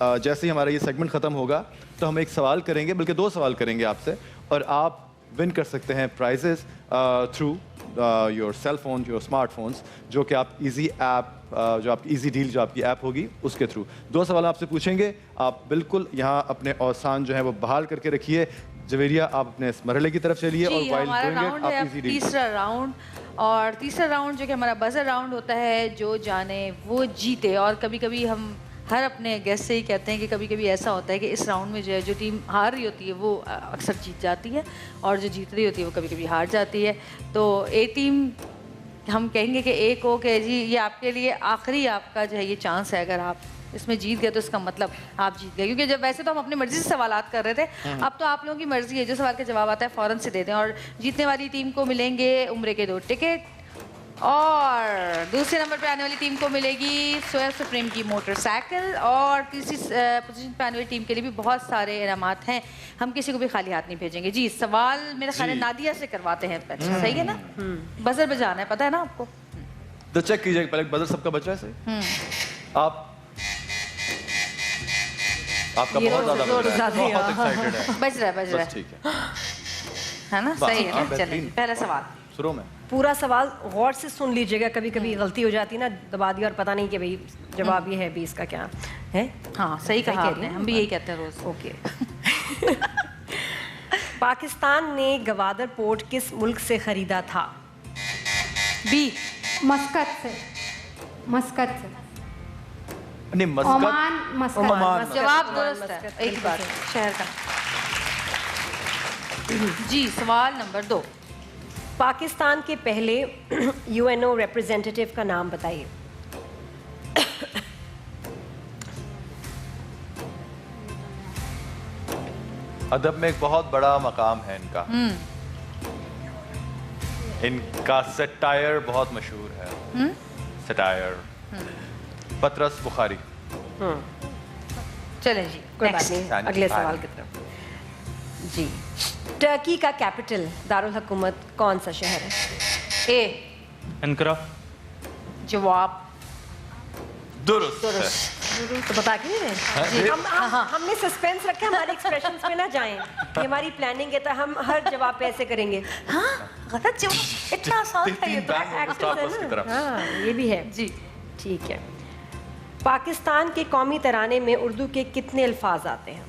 जैसे ही हमारा ये सेगमेंट ख़त्म होगा तो हम एक सवाल करेंगे, बल्कि 2 सवाल करेंगे आपसे, और आप विन कर सकते हैं prizes through your cell phone, your smartphones, जो कि आप इजी ऐप जो आपकी इजी डील जो आपकी ऐप होगी उसके थ्रू। 2 सवाल आपसे पूछेंगे, आप बिल्कुल यहाँ अपने औसान जो है वो बहाल करके रखिए। जवेरिया आप अपने इस मरहले की तरफ चलिए और जी, वाइल हमारा डूइंग राउंड इट है आप अब इजी डील। तीसरा राउंड, और तीसरा राउंड जो कि हमारा बजर राउंड होता है, जो जाने वो जीते। और कभी कभी हम हर अपने गेस्ट से ही कहते हैं कि कभी कभी ऐसा होता है कि इस राउंड में जो है जो टीम हार रही होती है वो अक्सर जीत जाती है, और जो जीत रही होती है वो कभी कभी हार जाती है। तो ए टीम हम कहेंगे कि ए को कि जी ये आपके लिए आखिरी आपका जो है ये चांस है, अगर आप इसमें जीत गए तो इसका मतलब आप जीत गए, क्योंकि जब वैसे तो हम अपनी मर्जी से सवालात कर रहे थे, अब तो आप लोगों की मर्जी है, जो सवाल का जवाब आता है फ़ौरन से दे दें। और जीतने वाली टीम को मिलेंगे उम्रे के 2 टिकट, और दूसरे नंबर पे आने वाली टीम को मिलेगी सोया सुप्रीम की मोटरसाइकिल, और तीसरी पोजीशन पे आने वाली टीम के लिए भी बहुत सारे इनामात हैं। हम किसी को भी खाली हाथ नहीं भेजेंगे। जी सवाल मेरे ख्याल है नादिया से करवाते हैं, अच्छा सही है ना? बजर बजाना है, पता है ना आपको? तो चेक कीजिए पहले, बजर सबका बच रहा है सही? आप आपका बहुत ज्यादा बज रहा है, बहुत एक्साइटेड है। बज रहा है बस ठीक है, है ना? सही है हाँ, ना? चलिए बेहतरीन। पहला सवाल शुरू में पूरा सवाल गौर से सुन लीजिएगा, कभी कभी गलती हो जाती है ना, दबा दिया और पता नहीं कि भाई जवाब ये है भी इसका क्या है। हाँ सही कहा कह रही आपने, हूँ। हम भी यही कहते हैं रोज। ओके। पाकिस्तान ने गवादर पोर्ट किस मुल्क से खरीदा था? बी मस्कत से। मस्कत से। नहीं मस्कत, ओमान मस्कत। ओमान। जवाब दुरुस्त है, मस्कत, एक बार बिल्कुल शहर का। जी सवाल नंबर 2, पाकिस्तान के पहले यूएनओ रिप्रेजेंटेटिव का नाम बताइए। अदब में एक बहुत बड़ा मकाम है इनका। इनका सटायर बहुत मशहूर है। सटायर पतरस बुखारी। चलें जी कोई बात next। नहीं, अगले सवाल की तरफ। जी टर्की का कैपिटल दारुल हुकूमत कौन सा शहर है? ए एनकरा। जवाब दुरुस्त है। तो बता के नहीं रहे हमने सस्पेंस रखा, हमारे एक्सप्रेशंस में ना जाएं। ये हमारी प्लानिंग है, तो हम हर जवाब पे ऐसे करेंगे। हाँ गलत जवाब, इतना आसान था ये तो। एक्टर्स है ना, हाँ ये भी है जी। ठीक है, पाकिस्तान के कौमी तराने में उर्दू के कितने अल्फाज आते हैं?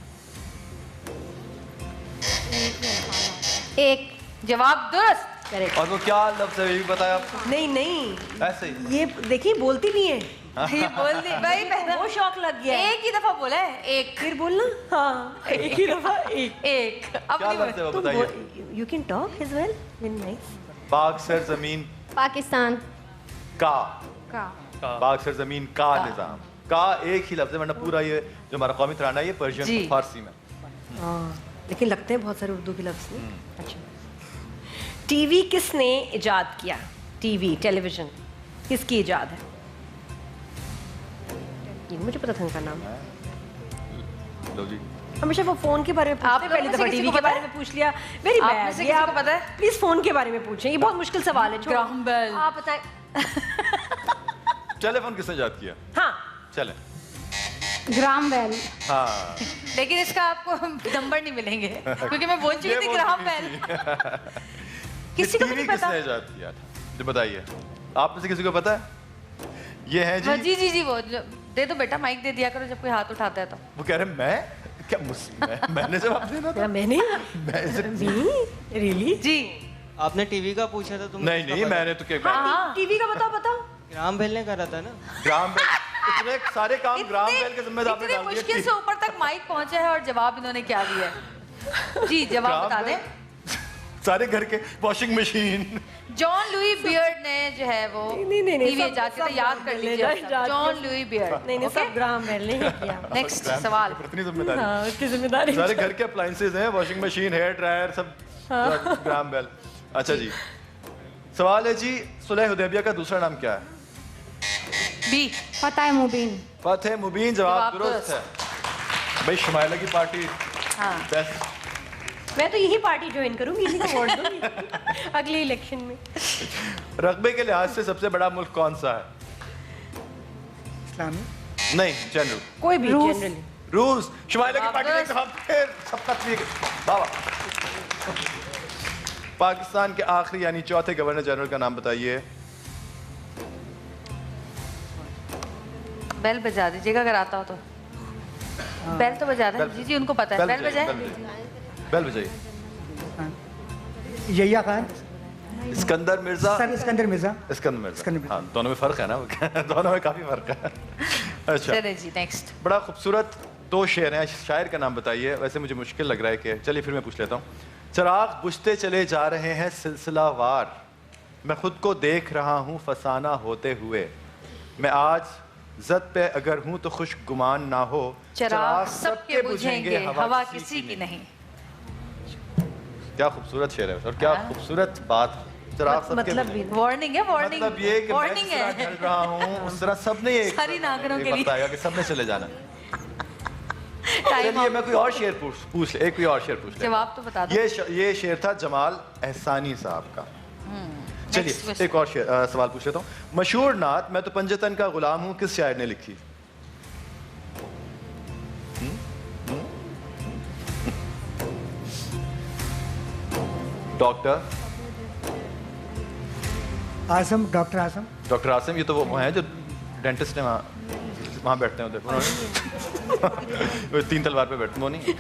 एक। जवाब दुरुस्त। करेक्ट। और वो क्या लफ्ज़ है ये भी बताया आपको? नहीं ऐसे ही ये देखिए बोलती भी है। ये बोल दी भाई, वो शौक लग गया है। एक ही दफा बोला है, एक। फिर बोलना। हाँ एक ही दफा एक। अब क्या नहीं लफ्ज़ है वो बताइए। You can talk as well, very nice. पाक सर जमीन पाकिस्तान का, का। पाक सर जमीन का निज़ाम, का एक ही लफ्ज़ है, वरना पूरा ये जो हमारा कौमी तराना है ये पर्शियन जी। फारसी में। लेकिन लगते हैं बहुत सारे उर्दू के लफ्ज़ नहीं। अच्छा, टीवी किसने इजाद किया? टीवी, टेलीविजन किसकी इजाद है? ये मुझे पता था उनका नाम। लो जी, हमेशा वो फोन के बारे में पूछते हैं, लोगों पहली में से दफा किसी टीवी को के पता बारे है? में पूछ लिया। वेरी आप में बैड। से किसी को पता है? प्लीज फोन के बारे में पूछें, ये बहुत मुश्किल सवाल है। छोड़ो। Graham Bell. आप बताएं। टेलीफोन किसने याद किया? हाँ चले। Graham Bell. हाँ लेकिन इसका आपको नंबर नहीं मिलेंगे क्योंकि मैं बोल चुकी थी ग्राहम बेल। किसी को भी टीवी नहीं पता। किसने इजाद किया था? जो बताइए, आप में से किसी को पता है? ये है हाँ, जी। जी वो दे दो बेटा, माइक दे दिया करो जब कोई हाथ उठाता है तो। वो कह रहे मैं क्या मैंने जवाब देना था? मैंने रियली जी आपने टीवी का पूछा था तुम? नहीं मैंने तो क्या हाँ। टीवी का बताओ। ग्राम बेल ने करा था ना। ग्राम बेल, इतने सारे काम ग्राम बेल के जिम्मेदार आपने इतने डाल दिए। मुश्किल से ऊपर तक माइक पहुंचा है और जवाब इन्होंने क्या दिया है? जी जवाब ग्राम बता बेल, दें। सारे घर के washing machine. John Louis beard ने जो है वो नहीं, टीवी सब- इजाद किया था, सब याद ग्राहम कर बेल ने लीजिए। इजाद जॉन किया। Louis beard. नहीं सब ग्राम बेल ने ही किया। नेक्स्ट सवाल। इतनी जिम्मेदारी। हाँ उसकी जिम्मेदारी। सारे घर के अप्लायंसेज हैं, वॉशिंग मशीन, हेयर ड्रायर, सब ग्राम बेल। अच्छा जी, सवाल है जी, सुलह हुदैबिया का दूसरा नाम क्या है? बी। फतेह मुबीन। फतेह मुबीन। जवाब जवाब दुरुस्त है। भाई शुमाइला की पार्टी हाँ। बेस्ट। मैं तो यही पार्टी ज्वाइन करूंगी, इसी को वोट दूंगी अगले इलेक्शन में। रकबे के लिहाज से सबसे बड़ा मुल्क कौन सा है? इस्लामी। नहीं, जनरल। कोई भी जनरली। रूस। शुमाइला की पार्टी ने कहा फिर सबका बाबा। पाकिस्तान के आखिरी यानी चौथे गवर्नर जनरल का नाम बताइए। बेल बजा दीजिएगा अगर आता हो तो। बेल तो बजा रहे हैं। जी उनको पता है। बेल बजाए। Bell बजाइए। Yahya Khan. Iskander Mirza. Sir Iskander Mirza. Iskander Mirza. Iskander Mirza. हाँ, दोनों में फर्क है ना। दोनों में काफी फर्क है। अच्छा, चलिए जी नेक्स्ट। बड़ा खूबसूरत दो शेर हैं, शायर का नाम बताइए। वैसे मुझे मुश्किल लग रहा है कि चलिए फिर मैं पूछ लेता हूँ। चिराग बुझते चले जा रहे हैं सिलसिलावार, मैं खुद को देख रहा हूँ फसाना होते हुए, मैं आज जद पे अगर हूँ तो खुश गुमान ना हो, चिराग सबके बुझेंगे हवा किसी की नहीं। क्या खूबसूरत शेर है और क्या खूबसूरत बात। चिराग सबके मतलब भी वार्निंग है, वार्निंग। मतलब ये कि मैं वार्निंग जिस तरह है। ढल रहा हूँ उस तरह सबने ये सारी नागरों के लिए। बताया कि सबने चले जाना। टाइम चलिए मैं कोई और शेर पूछ ले, एक कोई और शेर पूछ ले। जवाब तो बता दो। ये शेर था जमाल एहसानी साहब का। चलिए एक और सवाल पूछ लेता हूँ। मशहूर नात मैं तो पंजतन का गुलाम हूँ किस शायर ने लिखी? डॉक्टर आजम, डॉक्टर आजम। डॉक्टर आसिम, ये तो वो हैं जो डेंटिस्ट है वहाँ बैठते हैं उधर। वो तीन तलवार पे बैठते वो नहीं।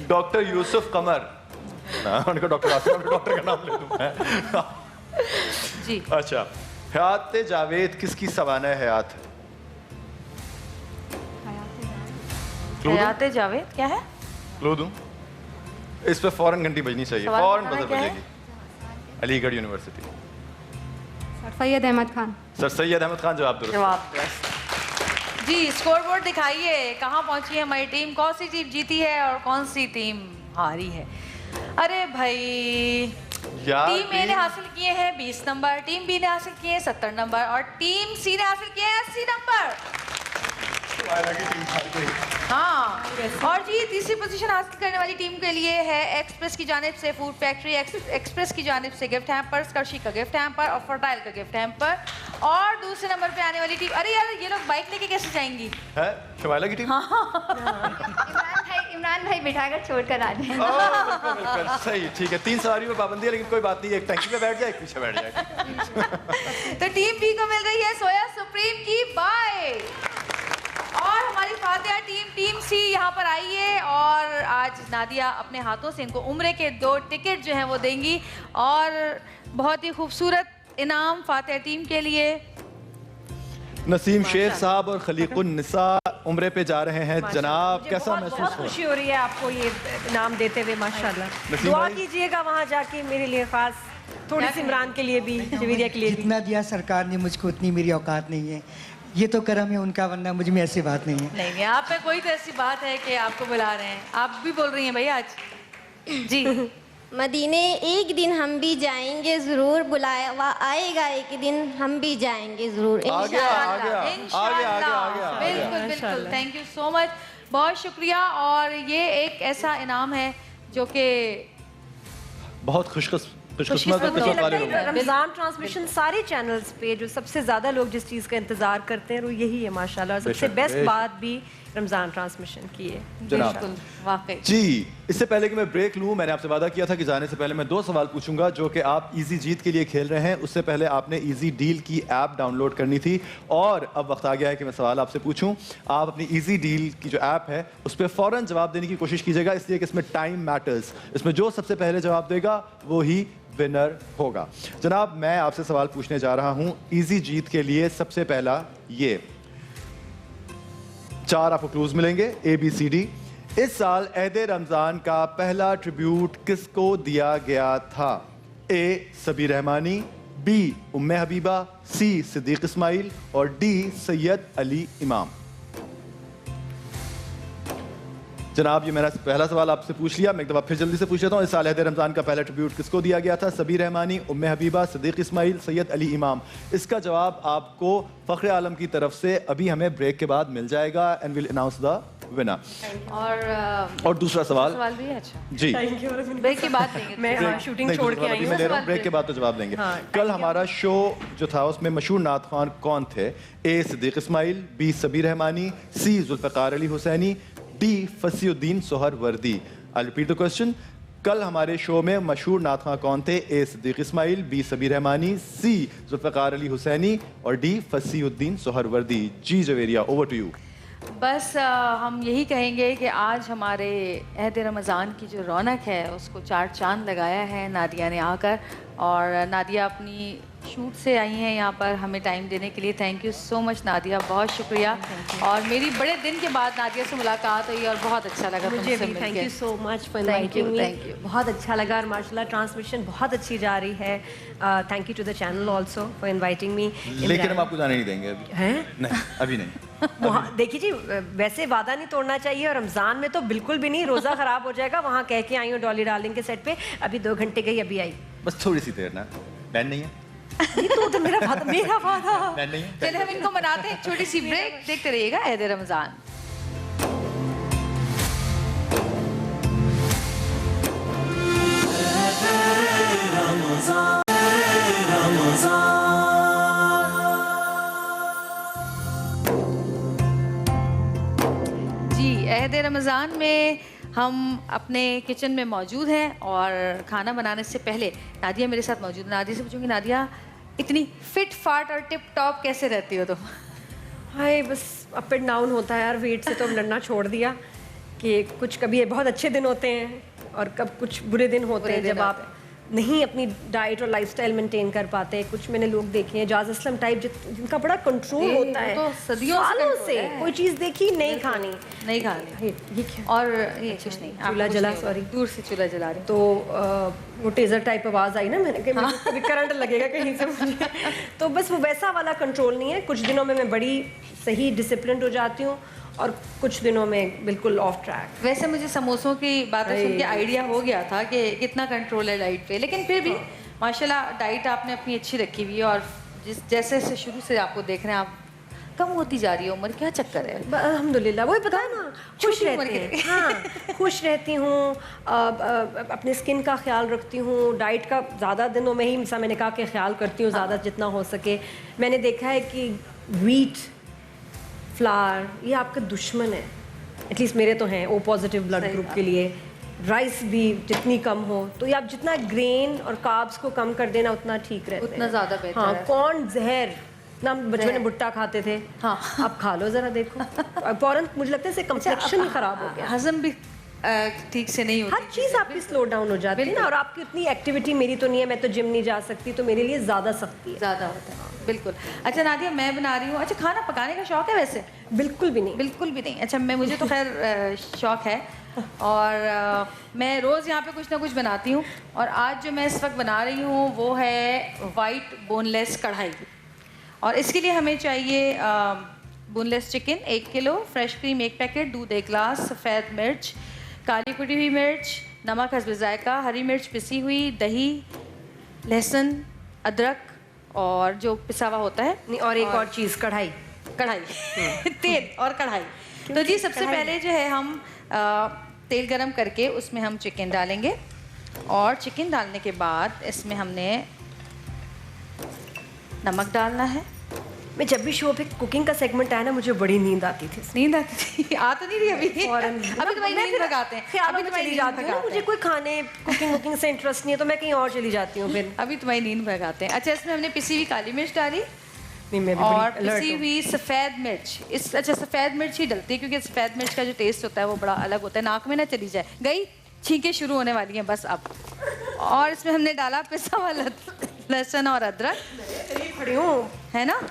डॉक्टर यूसुफ कमर। उनको डॉक्टर आसिम, उनको डॉक्टर का नाम ले दूं। जी अच्छा, हयात जावेद किसकी सवाना हयात है? हयात जावेद क्या है? क्लू दूं? इस पे फौरन घंटी बजनी चाहिए, सवाल फौरन बताना बजर क्या है? बजेगी। Aligarh university. Sir Syed Ahmad Khan. Sir Syed Ahmad Khan. जवाब दुरुस्त। जवाब दुरुस्त। जी स्कोर बोर्ड दिखाइए, कहाँ पहुंची है हमारी टीम, कौन सी टीम जीती है और कौन सी टीम हारी है? अरे भाई, टीम ए ने हासिल किए हैं 20 नंबर, टीम बी ने हासिल किए हैं 70 नंबर और टीम सी ने हासिल किए हैं 80 नंबर। हाँ, और जी तीसरी पोजीशन हासिल करने वाली टीम के लिए है एक्सप्रेस की जानिब से फूड फैक्ट्री, एक्सप्रेस की जानिब से गिफ्ट हैम्पर, स्कर्शी का गिफ्ट हैम्पर और फर्टाइल का गिफ्ट हैम्पर। और दूसरे नंबर पे आने वाली टीम, अरे यार ये लोग बाइक लेके कैसे जाएंगी? है शबाइला की टीम। इमरान भाई बिठाकर छोड़ कर आ जाए। बिल्कुल सही, ठीक है। 3 सवारी में पाबंदी है, लेकिन कोई बात नहीं, एक टैंकी पे बैठ जाए, एक पीछे बैठ जाए। तो टीम बी को मिल रही है सोया सुप्रीम की बाइक। और हमारी फातिहा टीम सी यहाँ पर आई है और आज नादिया अपने हाथों से इनको उम्रे के 2 टिकट जो हैं वो देंगी। और बहुत ही खूबसूरत इनाम फातिहा टीम के लिए। नसीम शेख साहब और खलीकुन निसा उम्रे पे जा रहे हैं। जनाब कैसा महसूस बहुत हो? खुशी हो रही है आपको ये इनाम देते हुए, माशाल्लाह। दुआ कीजिएगा वहाँ जाके मेरे लिए खास, थोड़ी सी इमरान के लिए भी, जवेरिया के लिए भी। जितना दिया सरकार ने मुझको उतनी मेरी औकात नहीं है। ये तो करम है उनका, वरना मुझ में ऐसी बात नहीं है। नहीं, आप में कोई तो ऐसी बात है कि आपको बुला रहे हैं। आप भी बोल रही हैं भाई आज जी। मदीने एक दिन हम भी जाएंगे ज़रूर, बुलावा आएगा एक दिन हम भी जाएंगे ज़रूर इंशाअल्लाह। इंशाअल्लाह। बिल्कुल बिल्कुल, थैंक यू सो मच, बहुत शुक्रिया। और ये एक ऐसा इनाम है जो कि बहुत खुशकिस्मत वाले लोग। रमजान ट्रांसमिशन सारे चैनल्स पे जो सबसे ज्यादा लोग जिस चीज का इंतजार करते हैं वो यही है माशाल्लाह। सबसे बेस्ट बात भी रमजान ट्रांसमिशन की है। बिल्कुल वाकई जी। इससे पहले कि मैं ब्रेक लूं, मैंने आपसे वादा किया था कि जाने से पहले मैं 2 सवाल पूछूंगा जो कि आप इजी जीत के लिए खेल रहे हैं। उससे पहले आपने इजी डील की ऐप डाउनलोड करनी थी और अब वक्त आ गया है कि मैं सवाल आपसे पूछूं। आप अपनी इजी डील की जो ऐप है उस पर फौरन जवाब देने की कोशिश कीजिएगा, इसलिए कि इसमें टाइम मैटर्स। इसमें जो सबसे पहले जवाब देगा वो ही विनर होगा। जनाब मैं आपसे सवाल पूछने जा रहा हूं इजी जीत के लिए। सबसे पहला ये 4 आपको क्लूज मिलेंगे ABCD। इस साल अहद रमजान का पहला ट्रिब्यूट किसको दिया गया था? A Sabir Rahmani, B Umme Habiba, C Siddiq Ismail और D सैयद अली इमाम। जनाब ये मेरा पहला सवाल आपसे पूछ लिया, मैं एक दफ़ा फिर जल्दी से पूछ लेता हूँ। इस साल अहद रमज़ान का पहला ट्रिब्यूट किसको दिया गया था? सबीर रहमानी, उम्मे हबीबा, सिद्दीक इस्माइल, सैयद अली इमाम। इसका जवाब आपको फ़ख्र आलम की तरफ से अभी हमें ब्रेक के बाद मिल जाएगा and will announce the winner. और दूसरा सवाल भी है। अच्छा जी, ब्रेक के बाद देंगे। मैं शूटिंग छोड़ के आई मैं ले रहा हूँ, ब्रेक के बाद तो जवाब देंगे। कल हमारा शो जो था उसमें मशहूर नात खान कौन थे? A Siddiq Ismail, B Sabir Rahmani, C Zulfiqar Ali Hussaini, D Fasiuddin Suhrawardy. I repeat the question. कल हमारे शो में मशहूर नात खां कौन थे? A Siddiq Ismail, B Sabir Rahmani, C Zulfiqar Ali Hussaini और D फसीउद्दीन सोहरवर्दी। जी जवेरिया, ओवर टू यू। बस हम यही कहेंगे कि आज हमारे अहद रमज़ान की जो रौनक है उसको 4 चांद लगाया है नादिया ने आकर। और नादिया अपनी शूट से आई हैं यहाँ पर हमें टाइम देने के लिए। Thank you so much Nadia, बहुत शुक्रिया। और मेरी बड़े दिन के बाद नादिया से मुलाकात हुई और बहुत अच्छा लगा मुझे भी। Thank you so much for inviting me. Thank you, बहुत अच्छा लगा और माशाल्लाह ट्रांसमिशन बहुत अच्छी जा रही है। Thank you to the channel also for inviting me. लेकिन हम आपको जाने नहीं देंगे अभी। हैं? नहीं, अभी नहीं। देखिए जी, वैसे वादा नहीं तोड़ना चाहिए और रमजान में तो बिल्कुल भी नहीं, रोजा खराब हो जाएगा। वहाँ कह के आई हूँ डॉली डार्लिंग के सेट पे, अभी 2 घंटे गई अभी आई। बस थोड़ी सी देर ना, बैंड नहीं है। ये तो मेरा वादा बैंड नहीं है। चलिए हम इनको मनाते हैं, छोटी सी ब्रेक, देखते रहिएगा अहद रमज़ान। जी अहद रमज़ान में हम अपने किचन में मौजूद हैं और खाना बनाने से पहले नादिया मेरे साथ मौजूद है। नादिया से पूछूंगी, नादिया इतनी फिट फाट और टिप टॉप कैसे रहती हो तुम? हाय, बस अप एंड डाउन होता है यार। वेट से तो लड़ना छोड़ दिया कि कुछ कभी बहुत अच्छे दिन होते हैं और कब कुछ बुरे दिन होते हैं जब आप नहीं अपनी डाइट और लाइफस्टाइल मेंटेन कर पाते। कुछ मैंने लोग देखे हैं जाज असलम टाइप जिनका बड़ा कंट्रोल होता है, तो सदियों से कोई चीज़ देखी नहीं खानी। ये क्या? और ये कुछ नहीं, चूल्हा जला, सॉरी दूर से चूल्हा जला रही। तो वो टेजर टाइप आवाज़ आई ना, मैंने कहा कभी करंट लगेगा कहीं से मुझे। तो बस वो वैसा वाला कंट्रोल नहीं है। कुछ दिनों में मैं बड़ी सही डिसिप्लिन हो जाती हूँ और कुछ दिनों में बिल्कुल ऑफ ट्रैक। वैसे मुझे समोसों की बातें सुन के आइडिया हो गया था कि कितना कंट्रोल है डाइट पे, लेकिन फिर भी माशाल्लाह डाइट आपने अपनी अच्छी रखी हुई है और जैसे से शुरू से आपको देख रहे हैं आप कम होती जा रही है उम्र, क्या चक्कर है? अल्हम्दुलिल्लाह, वही पता है ना, खुश छोटी उम्र रहती के हैं। हाँ, खुश रहती हूँ, अपने स्किन का ख्याल रखती हूँ, डाइट का ज़्यादा दिनों में ही जैसा मैंने कहा कि ख्याल करती हूँ ज़्यादा जितना हो सके। मैंने देखा है कि व्हीट, फ्लावर ये आपका दुश्मन है, एटलीस्ट मेरे तो हैं, ओ पॉजिटिव ब्लड ग्रुप के लिए। राइस भी जितनी कम हो, तो ये आप जितना ग्रेन और कार्ब्स को कम कर देना उतना ठीक रहता है, उतना ज़्यादा बेहतर हाँ, है। कौन जहर ना, बचपन में भुट्टा खाते थे, हाँ। अब खा लो जरा देखो, फौरन मुझे लगता है इससे कंप्लेक्शन ही खराब हो गया, हजम भी ठीक से नहीं होती, हर चीज़ आपकी स्लो डाउन हो जाती है ना। और आपकी उतनी एक्टिविटी मेरी तो नहीं है, मैं तो जिम नहीं जा सकती, तो मेरे लिए ज़्यादा सख्ती है। ज़्यादा होता है, बिल्कुल। अच्छा नादिया, मैं बना रही हूँ, अच्छा खाना पकाने का शौक है वैसे? बिल्कुल भी नहीं, बिल्कुल भी नहीं। अच्छा मुझे तो खैर शौक है, और मैं रोज़ यहाँ पे कुछ ना कुछ बनाती हूँ, और आज जो मैं इस वक्त बना रही हूँ वो है वाइट बोनलेस कढ़ाई, और इसके लिए हमें चाहिए boneless chicken 1 kilo, fresh cream 1 packet, दूध 1 गिलास, सफ़ेद मिर्च, काली कुटी हुई मिर्च, नमक हस्ब जायका, हरी मिर्च पिसी हुई, दही, लहसुन, अदरक और जो पिसा हुआ होता है, नहीं, और एक और चीज़, कढ़ाई तेल और कढ़ाई। तो जी सबसे पहले जो है हम तेल गरम करके उसमें हम चिकन डालेंगे, और चिकन डालने के बाद इसमें हमने नमक डालना है। मैं जब भी शो पे कुकिंग का सेगमेंट आया ना, मुझे बड़ी नींद आती थी, नींद आती थी? आ तो नहीं रही अभी, फौरन अभी तुम्हारी नींद भगाते हैं, अभी तो चली जाती हूँ, मुझे कोई खाने कुकिंग से इंटरेस्ट नहीं है, तो मैं कहीं और चली जाती हूँ फिर। अभी तुम्हारी नींद भगाते हैं। अच्छा इसमें हमने पिसी हुई काली मिर्च डाली, नहीं, मैं भी और बड़ी alert पिसी हूँ। हुई सफ़ेद मिर्च। अच्छा सफ़ेद मिर्च ही डलती है, क्योंकि सफ़ेद मिर्च का जो टेस्ट होता है वो बड़ा अलग होता है, नाक में ना चली जाए। गई, छींकें शुरू होने वाली हैं बस अब। और इसमें हमने डाला पिसा हुआ लहसुन और अदरक, खड़ी हूँ, है ना,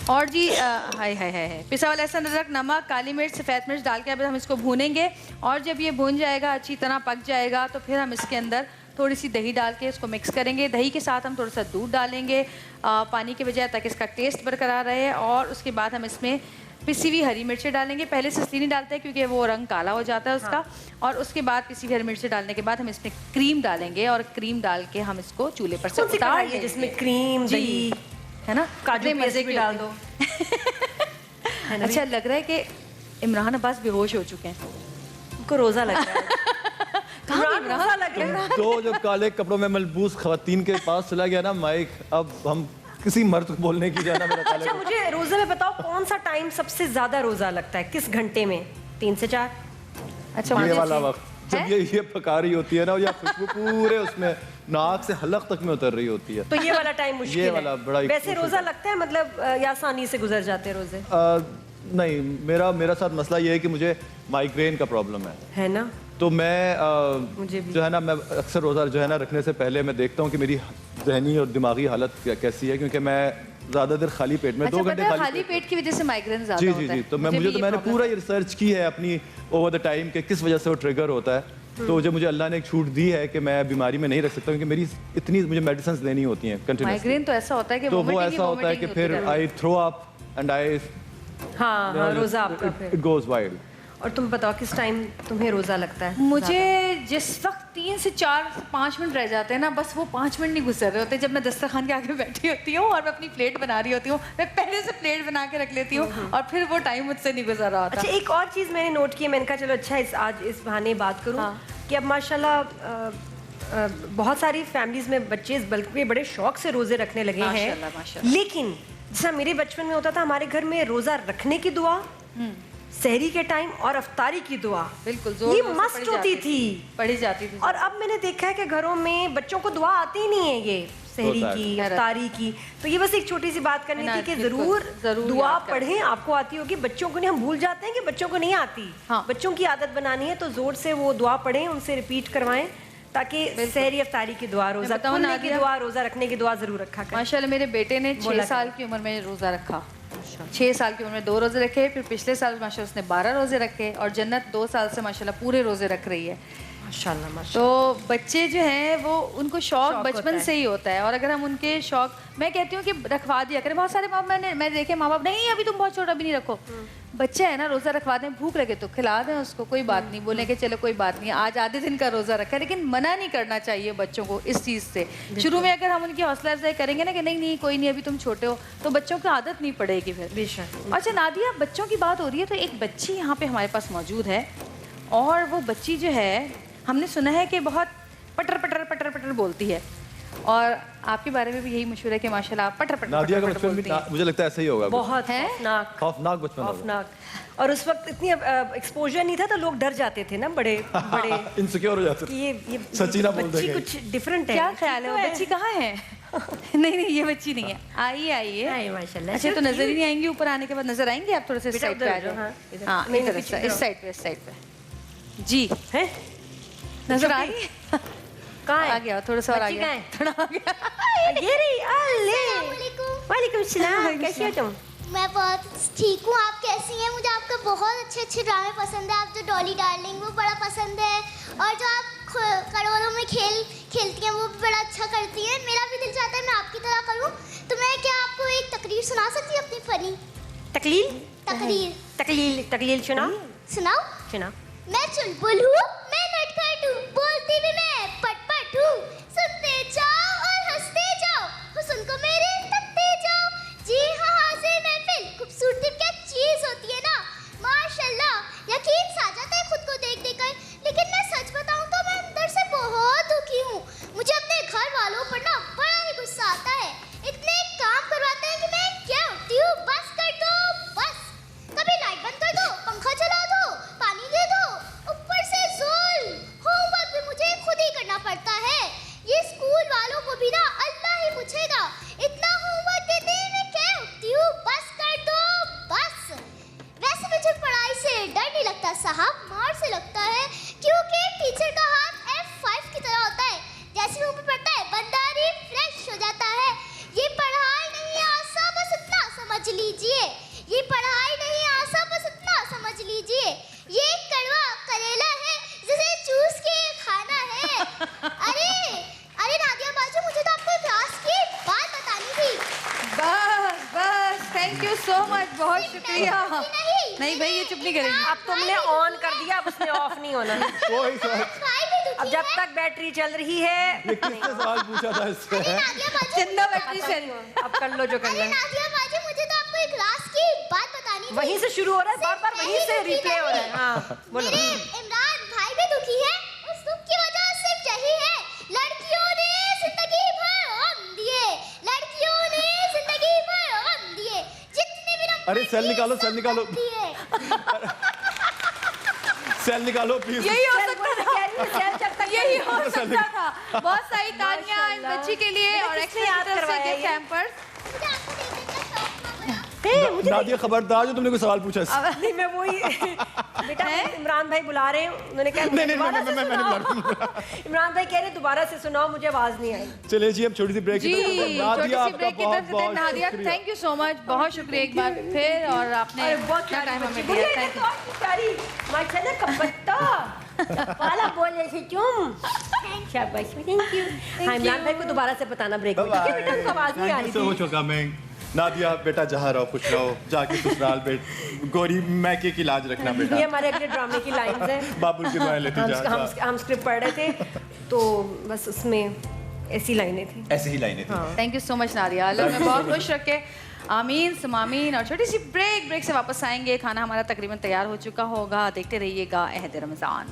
और जी हाय हाय हाय पिसा हुआ लहसुन, अदरक, नमक, काली मिर्च, सफ़ेद मिर्च डाल के अब हम इसको भूनेंगे, और जब ये भून जाएगा, अच्छी तरह पक जाएगा, तो फिर हम इसके अंदर थोड़ी सी दही डाल के इसको मिक्स करेंगे। दही के साथ हम थोड़ा सा दूध डालेंगे पानी के बजाय, ताकि इसका टेस्ट बरकरार रहे, और उसके बाद हम इसमें पिसी हुई हरी मिर्चें डालेंगे। पहले से इसलिए नहीं डालते हैं क्योंकि वो रंग काला हो जाता है उसका, और उसके बाद पिसी हुई हरी मिर्चें डालने के बाद हम इसमें क्रीम डालेंगे, और क्रीम डाल के हम इसको चूल्हे पर से उतार देंगे, जिसमें क्रीम, दही, है ना, काजू मजे भी डाल दो। अच्छा लग रहा है कि इमरान अब्बास बेहोश हो चुके हैं, उनको रोजा लग रहा है। रोजा लग रहा है। तो जब काले कपड़ों में मलबूस खवातीन के पास चला गया ना माइक, अब हम किसी मर्द को बोलने की जाना मेरा काले अच्छा मुझे रोजा में बताओ, कौन सा टाइम सबसे ज्यादा रोजा लगता है, किस घंटे में? 3 से 4? अच्छा ये वाला वक्त जब ये पका रही होती है ना, या खुशबू पूरे उसमें नाक से हलक तक में उतर रही होती है, तो ये वाला टाइम मुश्किल ये है। वाला बड़ा ही वैसे रोजा लगता है, मतलब या आसानी से गुजर जाते हैं रोजे? नहीं, मेरा साथ मसला ये है कि मुझे माइग्रेन का प्रॉब्लम है ना, तो मैं मुझे भी। जो है ना, मैं अक्सर रोज़ा जो है ना रखने से पहले मैं देखता हूँ कि मेरी जहनी और दिमागी हालत कैसी है, क्योंकि मैं ज़्यादा देर खाली पेट में, 2 घंटे खाली पेट की वजह से माइग्रेन ज़्यादा जी होता जी है। जी, तो मैंने पूरा ये रिसर्च की है अपनी ओवर द टाइम के किस वजह से वो ट्रिगर होता है। तो जब मुझे अल्लाह ने एक छूट दी है कि मैं बीमारी में नहीं रख सकता, क्योंकि मेरी इतनी मुझे मेडिसिन लेनी होती हैं कंटिन्यूसली, माइग्रेन तो ऐसा होता है कि तो वो ऐसा होता है कि फिर I throw up and I हाँ रोजा आपका फिर इट गोज वाइल्ड। और तुम बताओ किस टाइम तुम्हें रोजा लगता है? मुझे जिस वक्त 3 से 4 से 5 मिनट रह जाते हैं ना, बस वो 5 मिनट नहीं गुजर रहे होते, जब मैं दस्तरखान के आगे बैठी होती हूँ और मैं अपनी प्लेट बना रही होती हूँ, मैं पहले से प्लेट बना के रख लेती हूँ, और फिर वो टाइम मुझसे नहीं गुजर रहा होता। अच्छा एक और चीज़ मैंने नोट की, मैंने कहा चलो अच्छा आज इस बहाने बात करूँ कि अब माशाल्लाह बहुत सारी फैमिलीज में बच्चे बल्कि बड़े शौक से रोजे रखने लगे हैं, लेकिन जैसा मेरे बचपन में होता था, हमारे घर में रोजा रखने की दुआ, सहरी के टाइम और अफ्तारी की दुआ बिल्कुल ये मस्ट होती थी, पढ़ी जाती थी। और अब मैंने देखा है कि घरों में बच्चों को दुआ आती ही नहीं है, ये सहरी की, अफ्तारी की। तो ये बस एक छोटी सी बात करनी थी कि जरूर दुआ पढ़ें, आपको आती होगी, बच्चों को नहीं, हम भूल जाते हैं कि बच्चों को नहीं आती। बच्चों की आदत बनानी है तो जोर से वो दुआ पढ़ें, उनसे रिपीट करवाएं, ताकि सहरी अफ्तारी की दुआ, रोजा खोलने की दुआ, रोजा रखने की दुआ जरूर रखा करें। माशाल्लाह मेरे बेटे ने 6 साल की उम्र में रोजा रखा, 6 साल की उम्र में 2 रोजे रखे, फिर पिछले साल माशाल्लाह उसने 12 रोजे रखे, और जन्नत 2 साल से माशाल्लाह पूरे रोजे रख रही है। माशाल्लाह माशाल्लाह। तो बच्चे जो हैं वो उनको शौक बचपन होता है। से ही होता है, और अगर हम उनके शौक, मैं कहती हूँ कि रखवा दिया करें। बहुत सारे माँ मैं देखे माँ बाप, नहीं अभी तुम बहुत छोटा, भी नहीं रखो। बच्चा है ना, रोज़ा रखवा दें, भूख लगे तो खिला दें उसको, कोई बात नहीं, बोले कि चलो कोई बात नहीं आज आधे दिन का रोज़ा रखा है, लेकिन मना नहीं करना चाहिए बच्चों को इस चीज़ से। शुरू में अगर हम उनकी हौसला अफजाई करेंगे ना कि नहीं नहीं कोई नहीं अभी तुम छोटे हो, तो बच्चों को आदत नहीं पड़ेगी फिर। बेशक। अच्छा नादिया, बच्चों की बात हो रही है तो एक बच्ची यहाँ पे हमारे पास मौजूद है, और वो बच्ची जो है हमने सुना है कि बहुत पटर पटर पटर पटर बोलती है, और आपके बारे में भी यही मशहूर है कि माशाल्लाह आप पटर पटर नादिया का पटर बचपन भी बोलती हैं। मुझे लगता है ऐसा ही होगा। बहुत है? खौफनाक बचपन होगा। खौफनाक। और उस वक्त इतनी एक्सपोजर नहीं था तो लोग डर जाते थे ना, बड़े बड़े इनसिक्योर हो जाते कि थे। ये सच्ची ना बोल बच्ची देंगे। कुछ डिफरेंट है। क्या ख्याल है वो बच्ची कहाँ है? नहीं नहीं ये बच्ची नहीं है, आइए आइए। हाय माशाल्लाह। अच्छा तो नजर ही नहीं आएंगी, ऊपर आने के बाद नजर आएंगी आप? थोड़े से इस बेटा साइड पे उधर आ आ जाओ, जाओ। हाँ, इधर। हाँ नहीं, इधर पीछे इस साइड पे, इस साइड पे जी है। नजर आ रही है? कहाँ है? आ गया थोड़ा सा और आ बच्ची गया, कहाँ है? थोड़ा आ गया। ये रही। अल्ले अस्सलामुअलैकुम। वालेकुम सलाम। कैसी हो तुम? मैं बहुत ठीक हूँ, आप कैसी हैं? मुझे आपके बहुत अच्छे अच्छे ड्रामे पसंद है। आप जो डॉली डार्लिंग वो बड़ा पसंद है, और जो आप करोड़ों में खेलती हैं वो भी बड़ा अच्छा करती हैं। मेरा भी दिल चाहता है मैं आपकी तरह करूँ, तो मैं क्या आपको एक तकरीर सुना सकती हूँ अपनी फनी तकलील तकरीर? तकलील तकलील सुनाओ सुनाओ। सुनाओ। मैं चुलबुल हूँ, मैं नटखट हूँ, बोलती भी मैं पटपट हूँ। सुनते जाओ और हंसते जाओ, हुस्न को मेरे तकते जाओ। जी हाँ, हाजिर महफिल खूबसूरती क्या चीज होती है ना, माशाल्लाह। यकीन सा जाता है खुद को देख देख कर, लेकिन मैं सच बताऊं तो मैं अंदर से बहुत दुखी हूँ। मुझे अपने घर वालों पर ना बड़ा ही गुस्सा आता है। इतने काम करवाते हैं कि मैं क्या उठती हूँ, बस कर दो बस। कभी लाइट बंद कर दो, पंखा चला दो, पानी दे दो, ऊपर से जुल्म। होमवर्क भी मुझे खुद ही करना पड़ता है। ये स्कूल वालों को भी ना अल्लाह ही पूछेगा, इतना होमवर्क देते हैं मैं क्या उठती हूँ, बस कर दो बस। वैसे मुझे पढ़ाई से डर नहीं लगता साहब, मार से लगता है, क्योंकि टीचर का हाथ F5 की तरह होता है। जैसे मुंह पे पड़ता है बंदा रिफ्रेश हो जाता है। ये पढ़ाई नहीं आसा, बस इतना समझ लीजिए। ये पढ़ाई नहीं आसा, बस इतना समझ लीजिए। ये कड़वा करेला है जिसे चूस के खाना है। अरे नादिया बाजू, मुझे तो आपको क्लास की बात बतानी थी। बस बस थैंक यू सो मच, बहुत शुक्रिया। नहीं भाई ये चुप नहीं करेंगी। अब तुमने ऑन कर दिया, अब उसने ऑफ नहीं होना। कोई सवाल भाई भी दुखी अब जब तक बैटरी चल रही है ये किसने सवाल पूछा था इससे? है। नादिया बाजू, जिंदा बैटरी चल। अब कर लो जो करना अरे है। नादिया बाजू, मुझे तो आपको एक क्लास की बात बतानी थी। वहीं से शुरू हो रहा है, बार बार वहीं से रिप्ले हो रहा है। हाँ बोलो। मेरे इमरान भाई भी दुखी है। उस दुख की वजह सिर्फ यही है, लड़कियों ने जिंदगी भर गम दिए, लड़कियों ने जिंदगी भर गम दिए। जितने भी नंबर अरे सेल दिए, निकालो, सब सेल निकालो। गम दिए। सेल निकालो प्लीज। यही हो सेल सकता बोल था, कह रही है, सेल जब तक यही हो सकता था। बहुत सारी तालियां इस बच्ची के लिए, और किसने याद एक्स्ट्रा करवाया गिफ्ट ये? हैम्पर्स। मुझे आपको देखने का शौक ना बना। नादिया खबरदार जो तुमने कोई सवाल पूछा इससे। नहीं मैं वही बेटा इमरान भाई बुला रहे हैं, उन्होंने कहा नहीं, दोबारा से मैं सुनाओ। इमरान भाई कह रहे दोबारा से सुनाओ, मुझे आवाज नहीं आई। चलिए जी अब छोटी सी ब्रेक जी की तरफ। छोटी नादिया सी आपका ब्रेक की बहुत तरफ से बहुत नादिया शुक्रिया। थैंक यू सो मच, बहुत शुक्रिया एक बार फिर, और आपने अरे बहुत इतना टाइम हमें दिया। दिया। Thank you. प्यारी माशाल्लाह का पत्ता वाला बोले थे तुम। शाबाश, थैंक यू। हाँ इमरान भाई को दोबारा से बताना ब्रेक में, ठीक है बेटा, उनको आवाज नहीं आ रही Thank you so थी। much for coming. नादिया बेटा जहाँ रहो खुश रहो, जाके ससुराल बेट गोरी मैके की लाज रखना बेटा। ये हमारे अगले ड्रामे की लाइंस हैं। बाबुल की दुआएं लेती जा। हम स्क्रिप्ट पढ़ रहे थे तो बस उसमें ऐसी लाइनें थी। ऐसे ही लाइनें थी। Thank you so much Nadia, Allah में बहुत खुश रखे। आमीन समामीन। और छोटी सी ब्रेक से वापस आएंगे। खाना हमारा तकरीबन तैयार हो चुका होगा, देखते रहिएगा अहद रमज़ान।